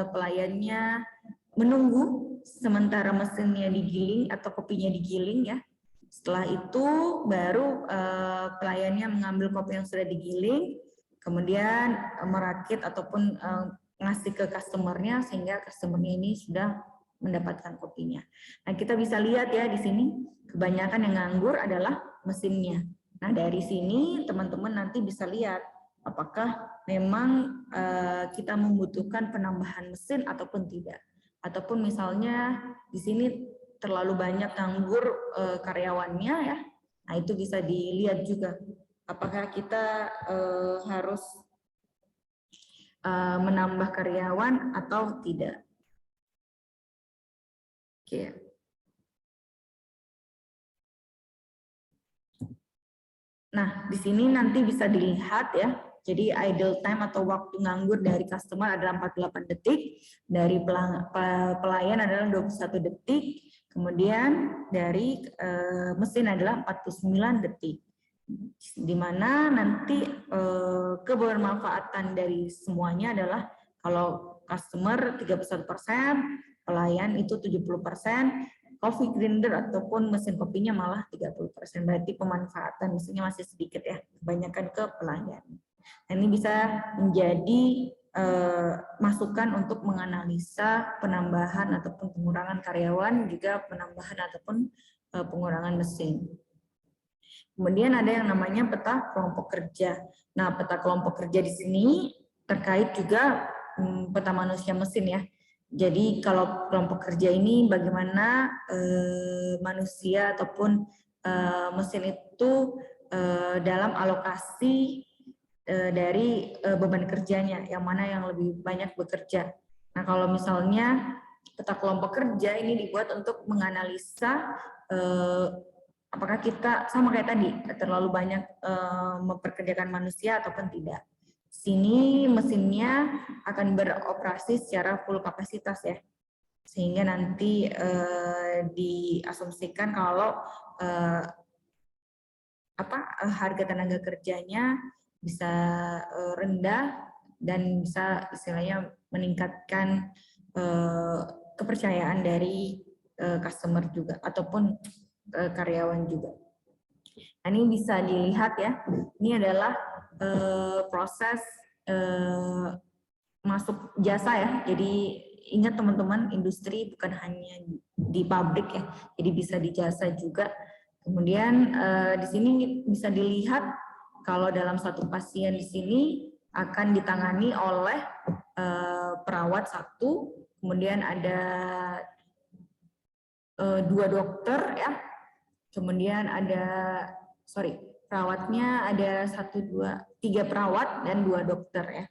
A: pelayannya menunggu sementara mesinnya digiling atau kopinya digiling ya. Setelah itu baru pelayannya mengambil kopi yang sudah digiling, kemudian merakit ataupun ngasih ke customernya sehingga customernya ini sudah mendapatkan kopinya. Nah kita bisa lihat ya di sini kebanyakan yang nganggur adalah mesinnya. Nah dari sini teman-teman nanti bisa lihat apakah memang kita membutuhkan penambahan mesin ataupun tidak. Ataupun misalnya di sini terlalu banyak nganggur karyawannya ya, nah itu bisa dilihat juga apakah kita harus menambah karyawan atau tidak. Oke. Nah di sini nanti bisa dilihat ya, jadi idle time atau waktu nganggur dari customer adalah 48 detik, dari pelayan adalah 21 detik, kemudian dari mesin adalah 49 detik. Di mana nanti kebermanfaatan dari semuanya adalah kalau customer 31%, pelayan itu 70%, coffee grinder ataupun mesin kopinya malah 30%. Berarti pemanfaatan mesinnya masih sedikit ya, kebanyakan ke pelayan. Nah, ini bisa menjadi masukan untuk menganalisa penambahan ataupun pengurangan karyawan, juga penambahan ataupun pengurangan mesin. Kemudian ada yang namanya peta kelompok kerja. Nah, peta kelompok kerja di sini terkait juga peta manusia mesin ya. Jadi kalau kelompok kerja ini bagaimana manusia ataupun mesin itu dalam alokasi dari beban kerjanya, yang mana yang lebih banyak bekerja. Nah, kalau misalnya peta kelompok kerja ini dibuat untuk menganalisa apakah kita sama kayak tadi terlalu banyak memperkerjakan manusia ataupun tidak. Sini mesinnya akan beroperasi secara full kapasitas ya, sehingga nanti diasumsikan kalau harga tenaga kerjanya bisa rendah dan bisa istilahnya meningkatkan kepercayaan dari customer juga ataupun karyawan juga. Nah, ini bisa dilihat ya, ini adalah proses masuk jasa ya. Jadi ingat teman-teman, industri bukan hanya di pabrik ya, jadi bisa di jasa juga. Kemudian di sini bisa dilihat kalau dalam satu pasien di sini akan ditangani oleh perawat satu, kemudian ada 2 dokter ya, kemudian ada perawatnya ada 3 perawat dan 2 dokter ya.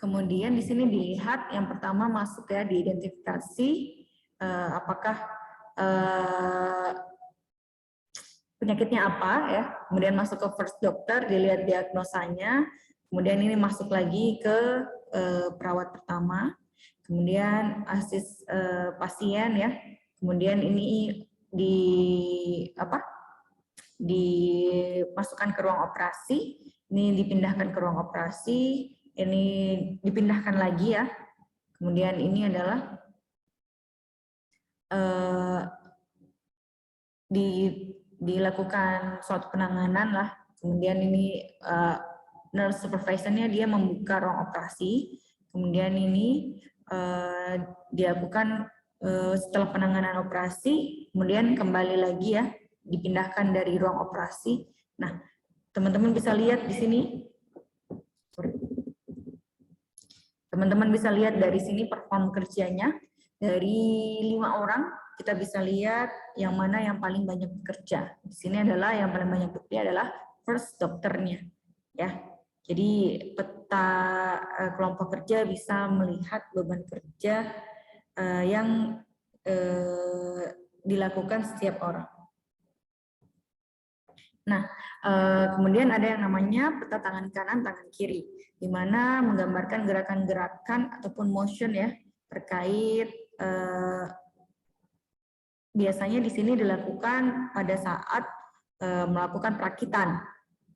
A: Kemudian di sini dilihat yang pertama masuk ya, diidentifikasi apakah penyakitnya apa ya, kemudian masuk ke first dokter, dilihat diagnosanya, kemudian ini masuk lagi ke perawat pertama, kemudian asis pasien ya, kemudian ini dimasukkan ke ruang operasi, ini dipindahkan ke ruang operasi, ini dipindahkan lagi ya, kemudian ini adalah dilakukan suatu penanganan lah, kemudian ini nurse supervisornya dia membuka ruang operasi, kemudian ini dilakukan setelah penanganan operasi, kemudian kembali lagi ya, dipindahkan dari ruang operasi. Nah, teman-teman bisa lihat di sini, teman-teman bisa lihat dari sini perform kerjanya, dari 5 orang kita bisa lihat yang mana yang paling banyak bekerja. Di sini adalah yang paling banyak bekerja adalah first dokternya ya. Jadi peta kelompok kerja bisa melihat beban kerja yang dilakukan setiap orang. Nah, kemudian ada yang namanya peta tangan kanan, tangan kiri, di mana menggambarkan gerakan-gerakan ataupun motion ya terkait biasanya di sini dilakukan pada saat melakukan perakitan,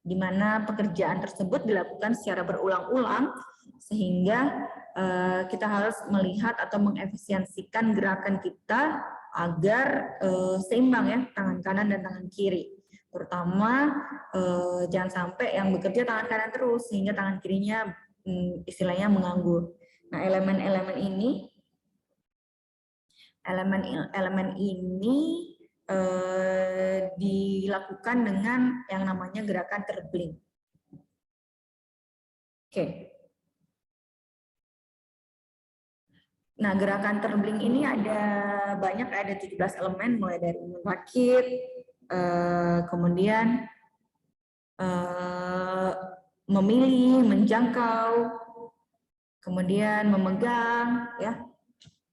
A: di mana pekerjaan tersebut dilakukan secara berulang-ulang sehingga kita harus melihat atau mengefisiensikan gerakan kita agar seimbang ya tangan kanan dan tangan kiri. Terutama jangan sampai yang bekerja tangan kanan terus sehingga tangan kirinya istilahnya menganggur. Nah, elemen-elemen ini dilakukan dengan yang namanya gerakan terbling. Oke. Nah, gerakan terbling ini ada banyak, ada 17 elemen, mulai dari merakit, kemudian memilih, menjangkau, kemudian memegang, ya.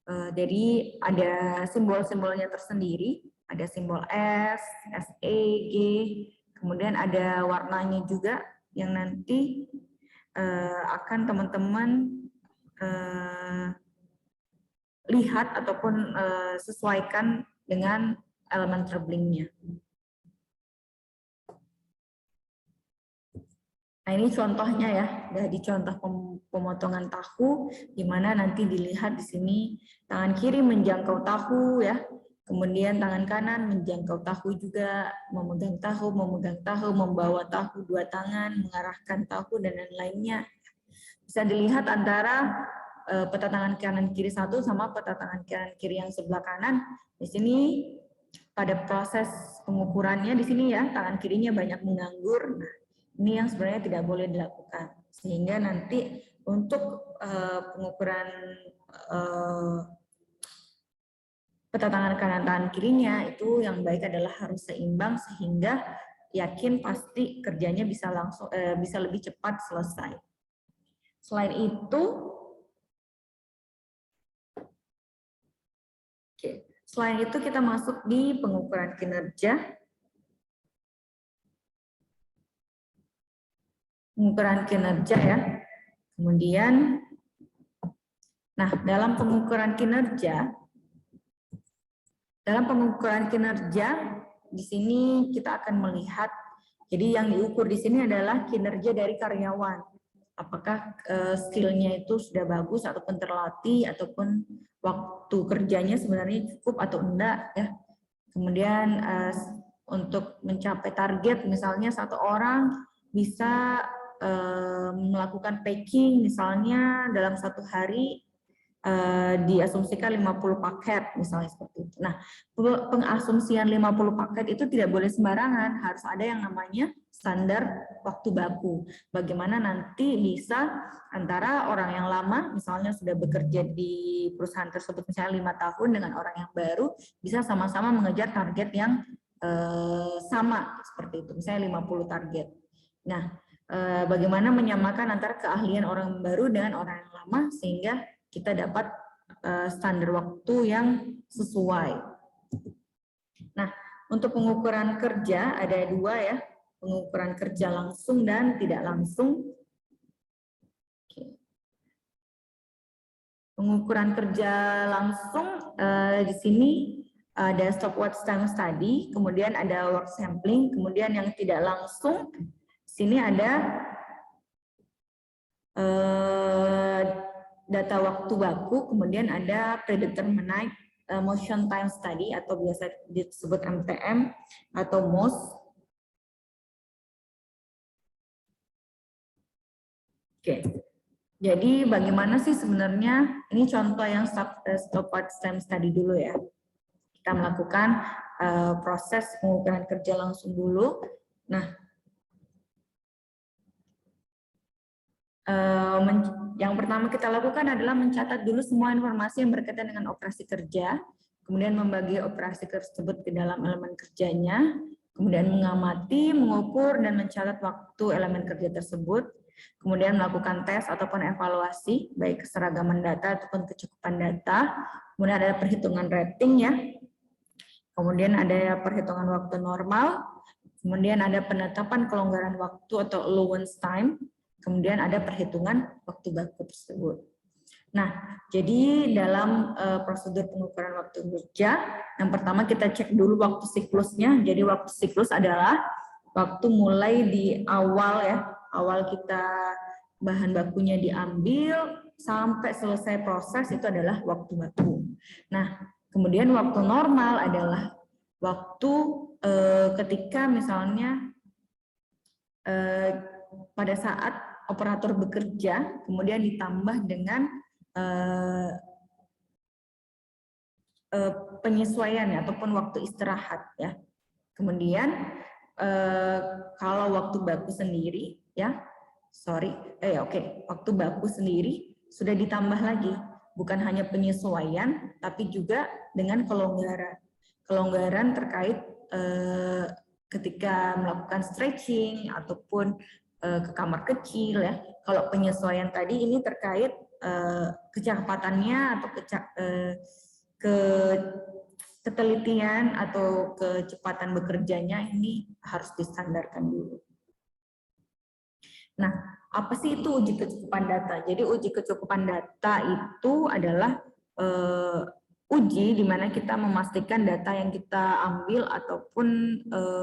A: Jadi ada simbol-simbolnya tersendiri, ada simbol S, SE, G, kemudian ada warnanya juga yang nanti akan teman-teman lihat ataupun sesuaikan dengan elemen terblingnya. Nah, ini contohnya ya, dari contoh pemotongan tahu, di mana nanti dilihat di sini tangan kiri menjangkau tahu ya, kemudian tangan kanan menjangkau tahu juga, memegang tahu, membawa tahu dua tangan, mengarahkan tahu dan lain-lainnya. Bisa dilihat antara peta tangan kanan kiri satu sama peta tangan kanan kiri yang sebelah kanan. Di sini pada proses pengukurannya di sini ya, tangan kirinya banyak menganggur. Nah, ini yang sebenarnya tidak boleh dilakukan, sehingga nanti untuk pengukuran peta tangan kanan tangan kirinya itu yang baik adalah harus seimbang, sehingga yakin pasti kerjanya bisa langsung bisa lebih cepat selesai. Selain itu, selain itu kita masuk di pengukuran kinerja. Pengukuran kinerja ya. Kemudian, nah dalam pengukuran kinerja di sini kita akan melihat, jadi yang diukur di sini adalah kinerja dari karyawan. Apakah skillnya itu sudah bagus ataupun terlatih, ataupun waktu kerjanya sebenarnya cukup atau enggak ya. Kemudian untuk mencapai target, misalnya satu orang bisa melakukan packing misalnya dalam satu hari diasumsikan 50 paket misalnya seperti itu. Nah, pengasumsian 50 paket itu tidak boleh sembarangan, harus ada yang namanya standar waktu baku. Bagaimana nanti bisa antara orang yang lama misalnya sudah bekerja di perusahaan tersebut misalnya 5 tahun dengan orang yang baru bisa sama-sama mengejar target yang sama seperti itu, misalnya 50 target. Nah, bagaimana menyamakan antara keahlian orang baru dengan orang yang lama sehingga kita dapat standar waktu yang sesuai. Nah, untuk pengukuran kerja ada dua ya, pengukuran kerja langsung dan tidak langsung. Pengukuran kerja langsung di sini ada stopwatch time study, kemudian ada work sampling, kemudian yang tidak langsung sini ada data waktu baku, kemudian ada predetermined motion time study atau biasa disebut MTM atau MOS. Oke. Jadi bagaimana sih sebenarnya, ini contoh yang stopwatch time study dulu ya. Kita melakukan proses pengukuran kerja langsung dulu. Nah, yang pertama kita lakukan adalah mencatat dulu semua informasi yang berkaitan dengan operasi kerja, kemudian membagi operasi tersebut ke dalam elemen kerjanya, kemudian mengamati, mengukur, dan mencatat waktu elemen kerja tersebut, kemudian melakukan tes ataupun evaluasi, baik keseragaman data ataupun kecukupan data, kemudian ada perhitungan rating ya, kemudian ada perhitungan waktu normal, kemudian ada penetapan kelonggaran waktu atau allowance time, kemudian ada perhitungan waktu baku tersebut. Nah, jadi dalam prosedur pengukuran waktu kerja, yang pertama kita cek dulu waktu siklusnya. Jadi waktu siklus adalah waktu mulai di awal ya, awal kita bahan bakunya diambil sampai selesai proses itu adalah waktu baku. Nah, kemudian waktu normal adalah waktu ketika misalnya pada saat operator bekerja, kemudian ditambah dengan penyesuaian ya, ataupun waktu istirahat ya. Kemudian kalau waktu baku sendiri ya, waktu baku sendiri sudah ditambah lagi, bukan hanya penyesuaian, tapi juga dengan kelonggaran terkait ketika melakukan stretching ataupun ke kamar kecil ya. Kalau penyesuaian tadi ini terkait kecepatannya atau ketelitian atau kecepatan bekerjanya ini harus distandarkan dulu. Nah, apa sih itu uji kecukupan data? Jadi uji kecukupan data itu adalah uji di mana kita memastikan data yang kita ambil ataupun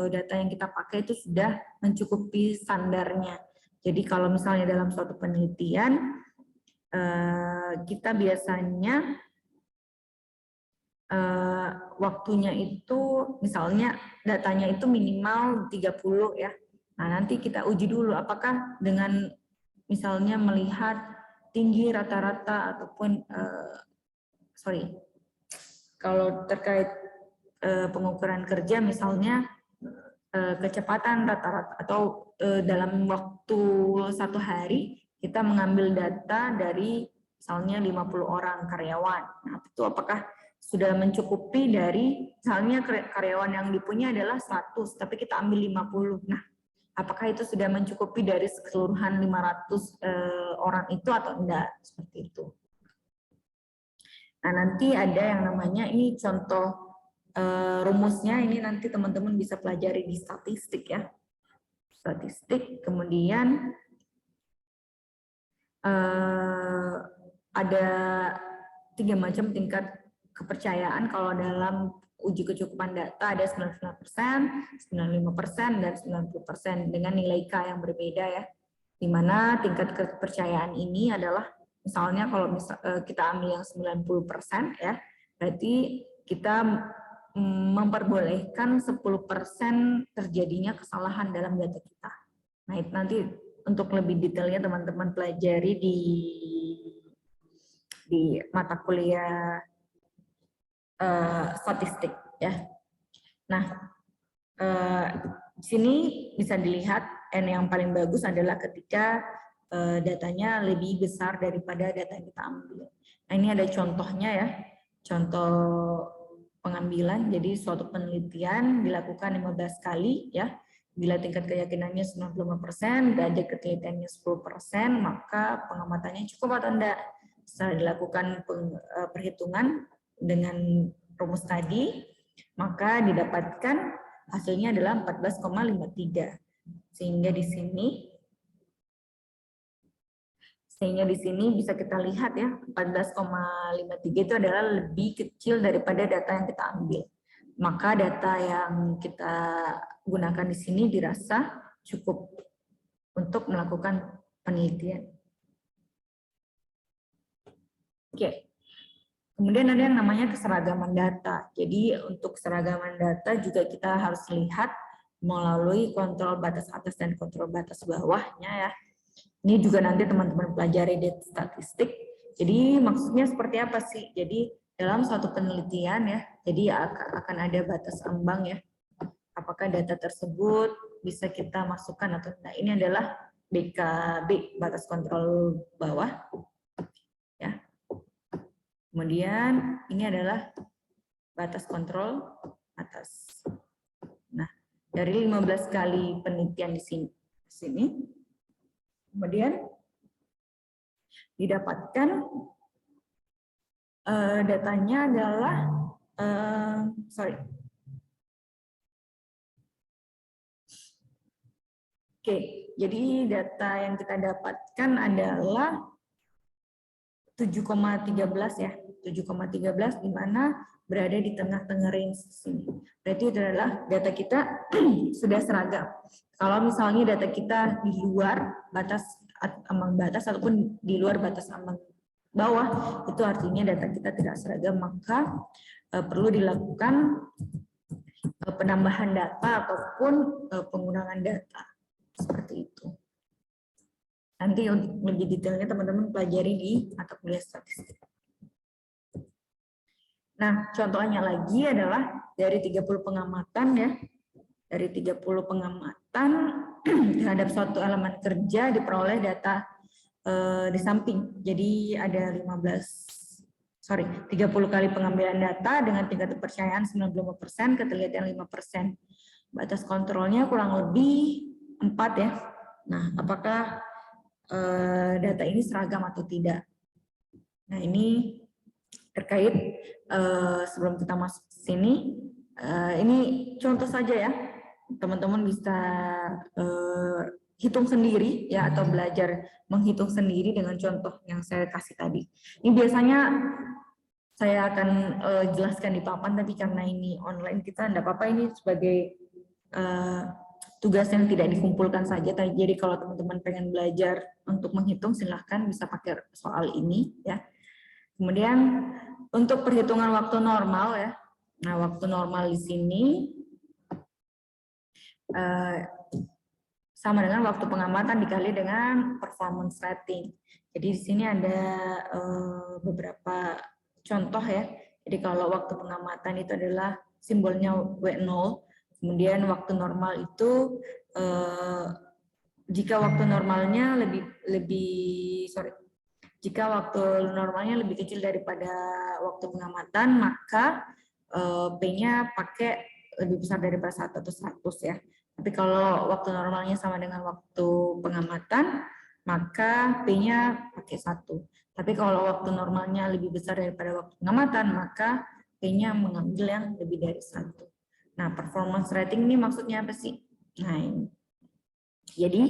A: data yang kita pakai itu sudah mencukupi standarnya. Jadi kalau misalnya dalam suatu penelitian, kita biasanya waktunya itu misalnya datanya itu minimal 30 ya. Nah, nanti kita uji dulu apakah dengan misalnya melihat tinggi rata-rata ataupun kalau terkait pengukuran kerja misalnya kecepatan rata-rata atau dalam waktu 1 hari kita mengambil data dari misalnya 50 orang karyawan. Nah, itu apakah sudah mencukupi dari misalnya karyawan yang dipunya adalah 100 tapi kita ambil 50. Nah, apakah itu sudah mencukupi dari keseluruhan 500 orang itu atau enggak, seperti itu. Nah, nanti ada yang namanya ini contoh rumusnya, ini nanti teman-teman bisa pelajari di statistik ya. Statistik, kemudian ada 3 macam tingkat kepercayaan kalau dalam uji kecukupan data, ada 99%, 95%, dan 90% dengan nilai K yang berbeda ya. Di mana tingkat kepercayaan ini adalah misalnya kalau kita ambil yang 90% ya, berarti kita memperbolehkan 10% terjadinya kesalahan dalam data kita. Nah, itu nanti untuk lebih detailnya teman-teman pelajari di mata kuliah statistik ya. Nah, di sini bisa dilihat N yang paling bagus adalah ketika datanya lebih besar daripada data yang kita ambil. Nah, ini ada contohnya ya, contoh pengambilan. Jadi suatu penelitian dilakukan 15 kali ya. Bila tingkat keyakinannya 95%, derajat ketelitiannya 10%, maka pengamatannya cukup atau enggak. Setelah dilakukan perhitungan dengan rumus tadi, maka didapatkan hasilnya adalah 14,53. Sehingga di sini bisa kita lihat ya, 14,53 itu adalah lebih kecil daripada data yang kita ambil. Maka data yang kita gunakan di sini dirasa cukup untuk melakukan penelitian. Oke. Kemudian ada yang namanya keseragaman data. Jadi untuk keseragaman data juga kita harus lihat melalui kontrol batas atas dan kontrol batas bawahnya ya. Ini juga nanti teman-teman pelajari di statistik. Jadi maksudnya seperti apa sih? Jadi dalam suatu penelitian ya, jadi akan ada batas ambang ya. Apakah data tersebut bisa kita masukkan atau tidak. Ini adalah BKB, batas kontrol bawah. Ya. Kemudian ini adalah batas kontrol atas. Nah, dari 15 kali penelitian di sini kemudian didapatkan datanya adalah Oke, jadi data yang kita dapatkan adalah 7,13 ya. 7,13 di mana berada di tengah-tengah range sini. Berarti itu adalah data kita sudah seragam. Kalau misalnya data kita di luar batas ambang batas ataupun di luar batas ambang bawah, itu artinya data kita tidak seragam, maka perlu dilakukan penambahan data ataupun pengurangan data. Seperti itu. Nanti untuk lebih detailnya teman-teman pelajari di mata kuliah statistik. Nah, contohnya lagi adalah dari 30 pengamatan ya. Dari 30 pengamatan terhadap suatu elemen kerja diperoleh data di samping. Jadi ada 30 kali pengambilan data dengan tingkat kepercayaan 95%, ketelitian 5%. Batas kontrolnya kurang lebih 4 ya. Nah, apakah data ini seragam atau tidak? Nah, ini terkait sebelum kita masuk ke sini, ini contoh saja ya. Teman-teman bisa hitung sendiri ya, atau belajar menghitung sendiri dengan contoh yang saya kasih tadi. Ini biasanya saya akan jelaskan di papan, tapi karena ini online kita enggak apa-apa, ini sebagai tugas yang tidak dikumpulkan saja. Jadi kalau teman-teman pengen belajar untuk menghitung, silahkan bisa pakai soal ini ya. Kemudian untuk perhitungan waktu normal ya. Nah, waktu normal di sini sama dengan waktu pengamatan dikali dengan performance rating. Jadi di sini ada beberapa contoh ya. Jadi kalau waktu pengamatan itu adalah simbolnya W0, kemudian waktu normal itu jika waktu normalnya jika waktu normalnya lebih kecil daripada waktu pengamatan, maka P-nya pakai lebih besar daripada 1 atau 100 ya. Tapi kalau waktu normalnya sama dengan waktu pengamatan, maka P-nya pakai 1. Tapi kalau waktu normalnya lebih besar daripada waktu pengamatan, maka P-nya mengambil yang lebih dari 1. Nah, performance rating ini maksudnya apa sih? Nah, ini. Jadi,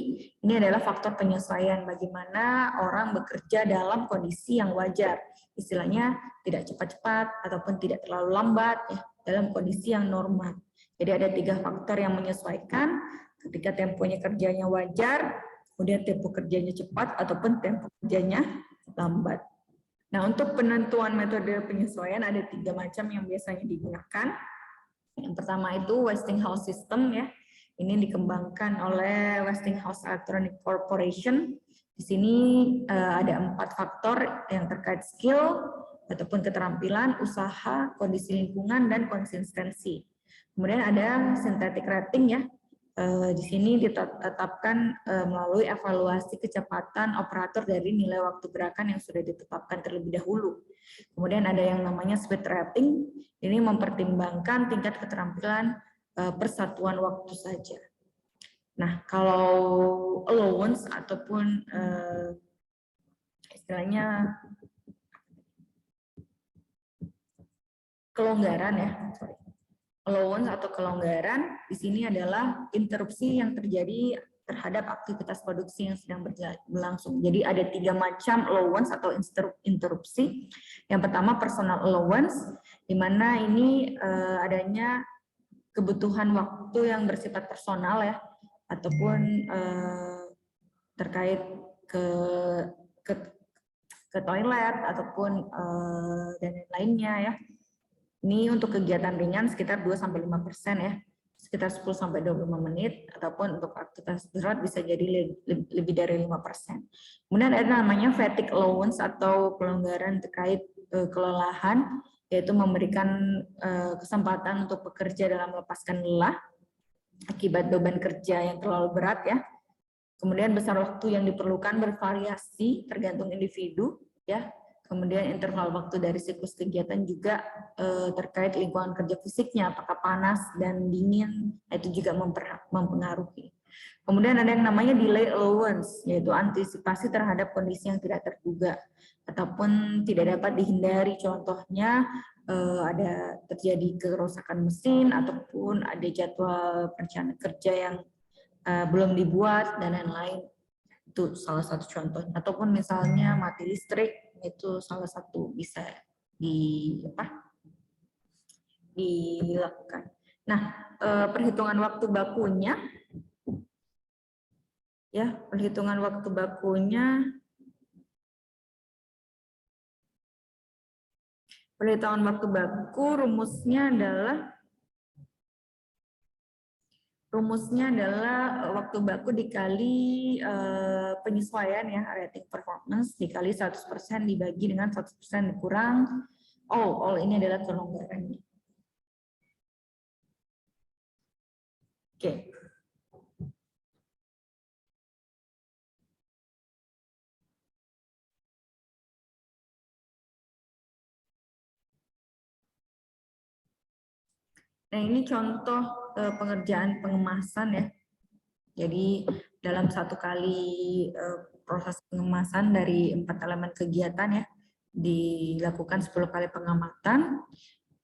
A: ini adalah faktor penyesuaian bagaimana orang bekerja dalam kondisi yang wajar. Istilahnya tidak cepat-cepat ataupun tidak terlalu lambat ya, dalam kondisi yang normal. Jadi ada 3 faktor yang menyesuaikan ketika temponya kerjanya wajar, kemudian tempo kerjanya cepat ataupun tempo kerjanya lambat. Nah, untuk penentuan metode penyesuaian ada 3 macam yang biasanya digunakan. Yang pertama itu Westinghouse System ya. Ini dikembangkan oleh Westinghouse Electronic Corporation. Di sini ada 4 faktor yang terkait skill ataupun keterampilan, usaha, kondisi lingkungan, dan konsistensi. Kemudian ada synthetic rating ya. Di sini ditetapkan melalui evaluasi kecepatan operator dari nilai waktu gerakan yang sudah ditetapkan terlebih dahulu. Kemudian ada yang namanya speed rating. Ini mempertimbangkan tingkat keterampilan persatuan waktu saja. Nah, kalau allowance ataupun istilahnya kelonggaran ya, allowance atau kelonggaran di sini adalah interupsi yang terjadi terhadap aktivitas produksi yang sedang berlangsung. Jadi ada 3 macam allowance atau interupsi. Yang pertama personal allowance, di mana ini adanya kebutuhan waktu yang bersifat personal ya, ataupun terkait ke toilet ataupun dan lainnya ya. Ini untuk kegiatan ringan sekitar 2-5% ya, sekitar 10-25 menit, ataupun untuk aktivitas berat bisa jadi lebih dari 5%. Kemudian ada namanya fatigue allowance atau kelonggaran terkait kelelahan, yaitu memberikan kesempatan untuk pekerja dalam melepaskan lelah akibat beban kerja yang terlalu berat ya. Kemudian besar waktu yang diperlukan bervariasi tergantung individu ya. Kemudian interval waktu dari siklus kegiatan juga terkait lingkungan kerja fisiknya, apakah panas dan dingin, itu juga mempengaruhi. Kemudian ada yang namanya delay allowance, yaitu antisipasi terhadap kondisi yang tidak terduga ataupun tidak dapat dihindari. Contohnya ada terjadi kerusakan mesin ataupun ada jadwal rencana kerja yang belum dibuat dan lain-lain. Itu salah satu contoh. Ataupun misalnya mati listrik, itu salah satu bisa dilakukan. Nah, perhitungan waktu bakunya ya, perhitungan waktu bakunya rumusnya adalah waktu baku dikali penyesuaian ya, rating performance dikali 100% dibagi dengan 100% dikurang all ini adalah kelonggarannya. Oke. Nah, ini contoh pengerjaan pengemasan ya. Jadi dalam 1 kali proses pengemasan dari 4 elemen kegiatan ya, dilakukan 10 kali pengamatan,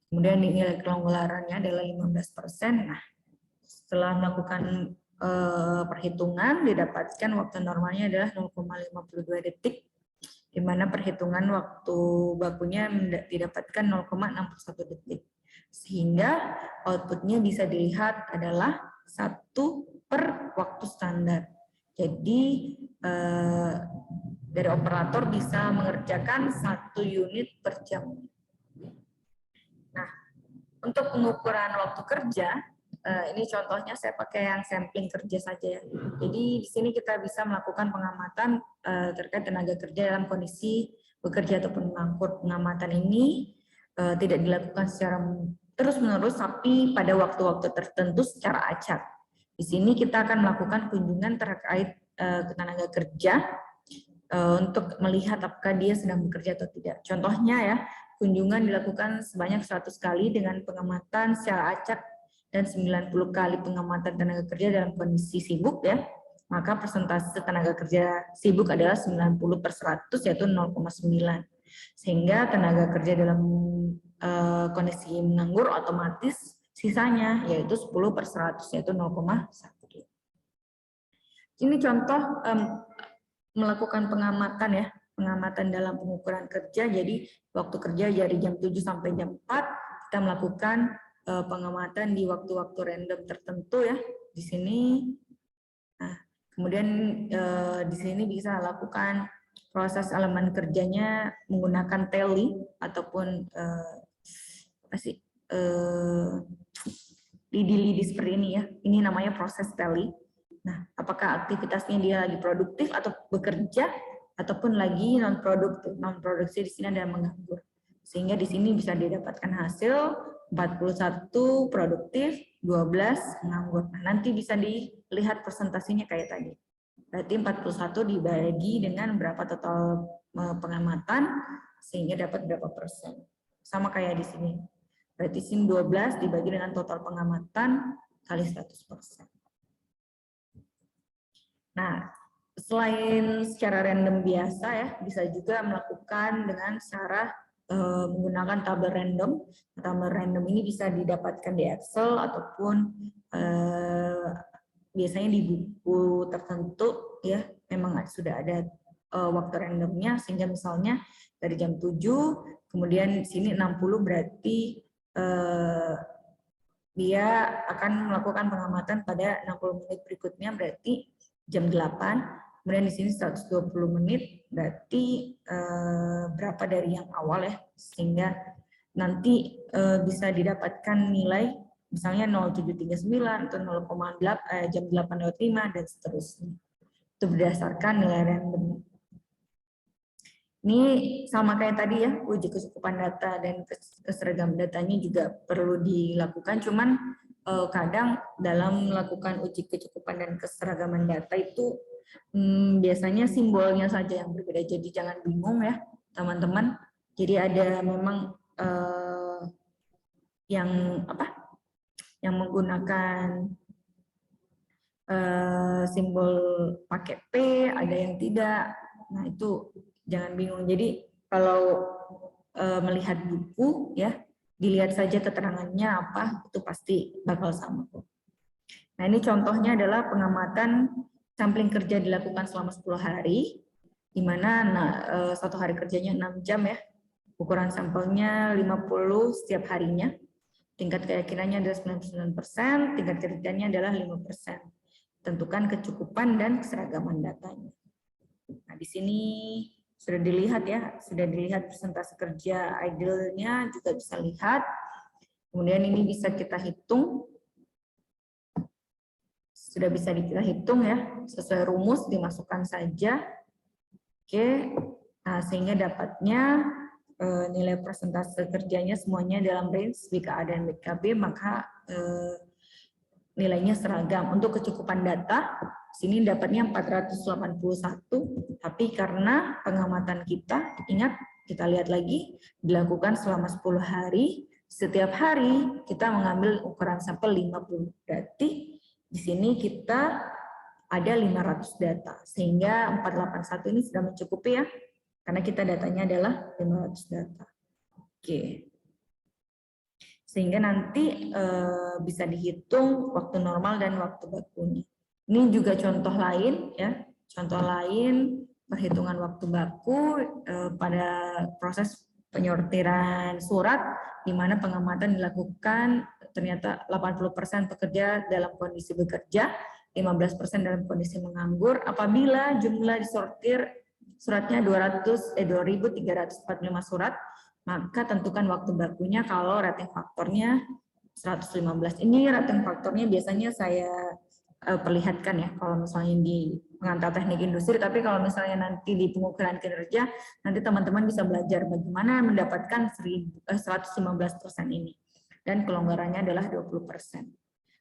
A: kemudian nilai kelonggarannya adalah 15%. Nah, setelah melakukan perhitungan, didapatkan waktu normalnya adalah 0,52 detik, di mana perhitungan waktu bakunya didapatkan 0,61 detik. Sehingga outputnya bisa dilihat adalah 1 per waktu standar. Jadi dari operator bisa mengerjakan 1 unit per jam. Nah, untuk pengukuran waktu kerja, ini contohnya saya pakai yang sampling kerja saja ya. Jadi di sini kita bisa melakukan pengamatan terkait tenaga kerja dalam kondisi bekerja ataupun mengangkut. Pengamatan ini tidak dilakukan secara terus-menerus, tapi pada waktu-waktu tertentu secara acak. Di sini kita akan melakukan kunjungan terkait tenaga kerja untuk melihat apakah dia sedang bekerja atau tidak. Contohnya ya, kunjungan dilakukan sebanyak 100 kali dengan pengamatan secara acak dan 90 kali pengamatan tenaga kerja dalam kondisi sibuk ya. Maka persentase tenaga kerja sibuk adalah 90/100 yaitu 0,9. Sehingga tenaga kerja dalam kondisi menganggur otomatis sisanya yaitu 10/100 yaitu 0,1. Ini contoh melakukan pengamatan ya, pengamatan dalam pengukuran kerja. Jadi waktu kerja dari jam 7 sampai jam 4 kita melakukan pengamatan di waktu-waktu random tertentu ya di sini. Nah, kemudian di sini bisa lakukan proses elemen kerjanya menggunakan tally ataupun lidi-lidi seperti ini ya. Ini namanya proses tally. Nah, apakah aktivitasnya dia lagi produktif atau bekerja ataupun lagi non produktif? Non produksi di sini ada menganggur. Sehingga di sini bisa didapatkan hasil 41 produktif, 12 menganggur. Nah, nanti bisa dilihat persentasenya kayak tadi. Berarti 41 dibagi dengan berapa total pengamatan sehingga dapat berapa persen. Sama kayak di sini. Berarti sini 12 dibagi dengan total pengamatan kali 100%. Nah, selain secara random biasa ya, bisa juga melakukan dengan cara menggunakan tabel random. Tabel random ini bisa didapatkan di Excel ataupun biasanya di buku tertentu ya, memang sudah ada waktu randomnya, sehingga misalnya dari jam 7, kemudian di sini 60 berarti dia akan melakukan pengamatan pada 60 menit berikutnya, berarti jam 8, kemudian di sini 120 menit, berarti berapa dari yang awal ya, sehingga nanti bisa didapatkan nilai misalnya 0739 atau 0,8 jam 8:05 dan seterusnya. Itu berdasarkan nilai random. Ini sama kayak tadi ya, uji kecukupan data dan keseragaman datanya juga perlu dilakukan, cuman kadang dalam melakukan uji kecukupan dan keseragaman data itu biasanya simbolnya saja yang berbeda, jadi jangan bingung ya teman-teman. Jadi ada memang yang menggunakan simbol pakai P, ada yang tidak. Nah itu jangan bingung. Jadi kalau melihat buku ya, dilihat saja keterangannya apa, itu pasti bakal sama. Nah ini contohnya adalah pengamatan sampling kerja dilakukan selama 10 hari, di mana satu hari kerjanya 6 jam ya, ukuran sampelnya 50 setiap harinya, tingkat keyakinannya adalah 99%, tingkat kerjanya adalah 5%. Tentukan kecukupan dan keseragaman datanya. Nah di sini sudah dilihat ya, sudah dilihat persentase kerja idealnya, juga bisa lihat. Kemudian ini bisa kita hitung. Sudah bisa kita hitung ya, sesuai rumus dimasukkan saja. Oke, nah sehingga dapatnya nilai persentase kerjanya semuanya dalam range BKA dan BKB, maka nilainya seragam. Untuk kecukupan data, sini dapatnya 481, tapi karena pengamatan kita, ingat kita lihat lagi, dilakukan selama 10 hari, setiap hari kita mengambil ukuran sampel 50, berarti di sini kita ada 500 data, sehingga 481 ini sudah mencukupi ya, karena kita datanya adalah 500 data. Oke. Sehingga nanti bisa dihitung waktu normal dan waktu bakunya. Ini juga contoh lain ya, contoh lain perhitungan waktu baku pada proses penyortiran surat, di mana pengamatan dilakukan ternyata 80% pekerja dalam kondisi bekerja, 15% dalam kondisi menganggur. Apabila jumlah disortir suratnya 2.345 surat, maka tentukan waktu bakunya kalau rating faktornya 115. Ini rating faktornya biasanya saya perlihatkan ya kalau misalnya di pengantar teknik industri, tapi kalau misalnya nanti di pengukuran kinerja, nanti teman-teman bisa belajar bagaimana mendapatkan 115% ini. Dan kelonggarannya adalah 20%.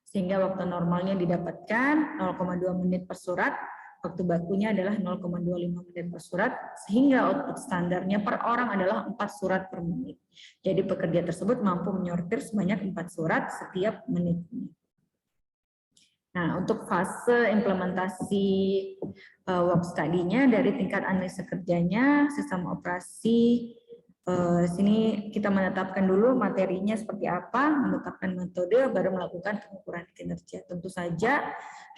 A: Sehingga waktu normalnya didapatkan 0,2 menit per surat, waktu bakunya adalah 0,25 menit per surat, sehingga output standarnya per orang adalah 4 surat per menit. Jadi pekerja tersebut mampu menyortir sebanyak 4 surat setiap menitnya. Nah, untuk fase implementasi work study-nya dari tingkat analisa kerjanya, sistem operasi, sini kita menetapkan dulu materinya seperti apa, menetapkan metode, baru melakukan pengukuran kinerja. Tentu saja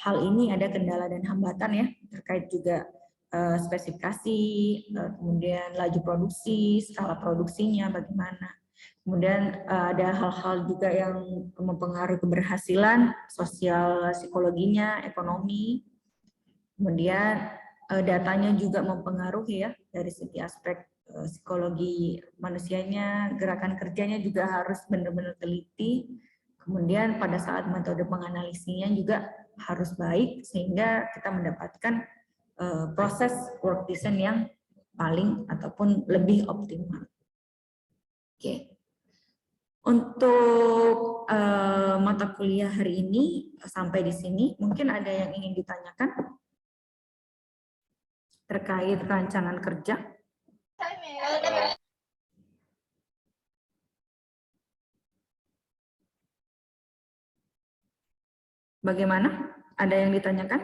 A: hal ini ada kendala dan hambatan ya, terkait juga spesifikasi, kemudian laju produksi, skala produksinya bagaimana. Kemudian ada hal-hal juga yang mempengaruhi keberhasilan, sosial psikologinya, ekonomi. Kemudian datanya juga mempengaruhi ya dari segi aspek psikologi manusianya, gerakan kerjanya juga harus benar-benar teliti. Kemudian pada saat metode menganalisinya juga harus baik sehingga kita mendapatkan proses work design yang paling ataupun lebih optimal. Oke. Untuk mata kuliah hari ini sampai di sini, mungkin ada yang ingin ditanyakan terkait rancangan kerja. Bagaimana? Ada yang ditanyakan?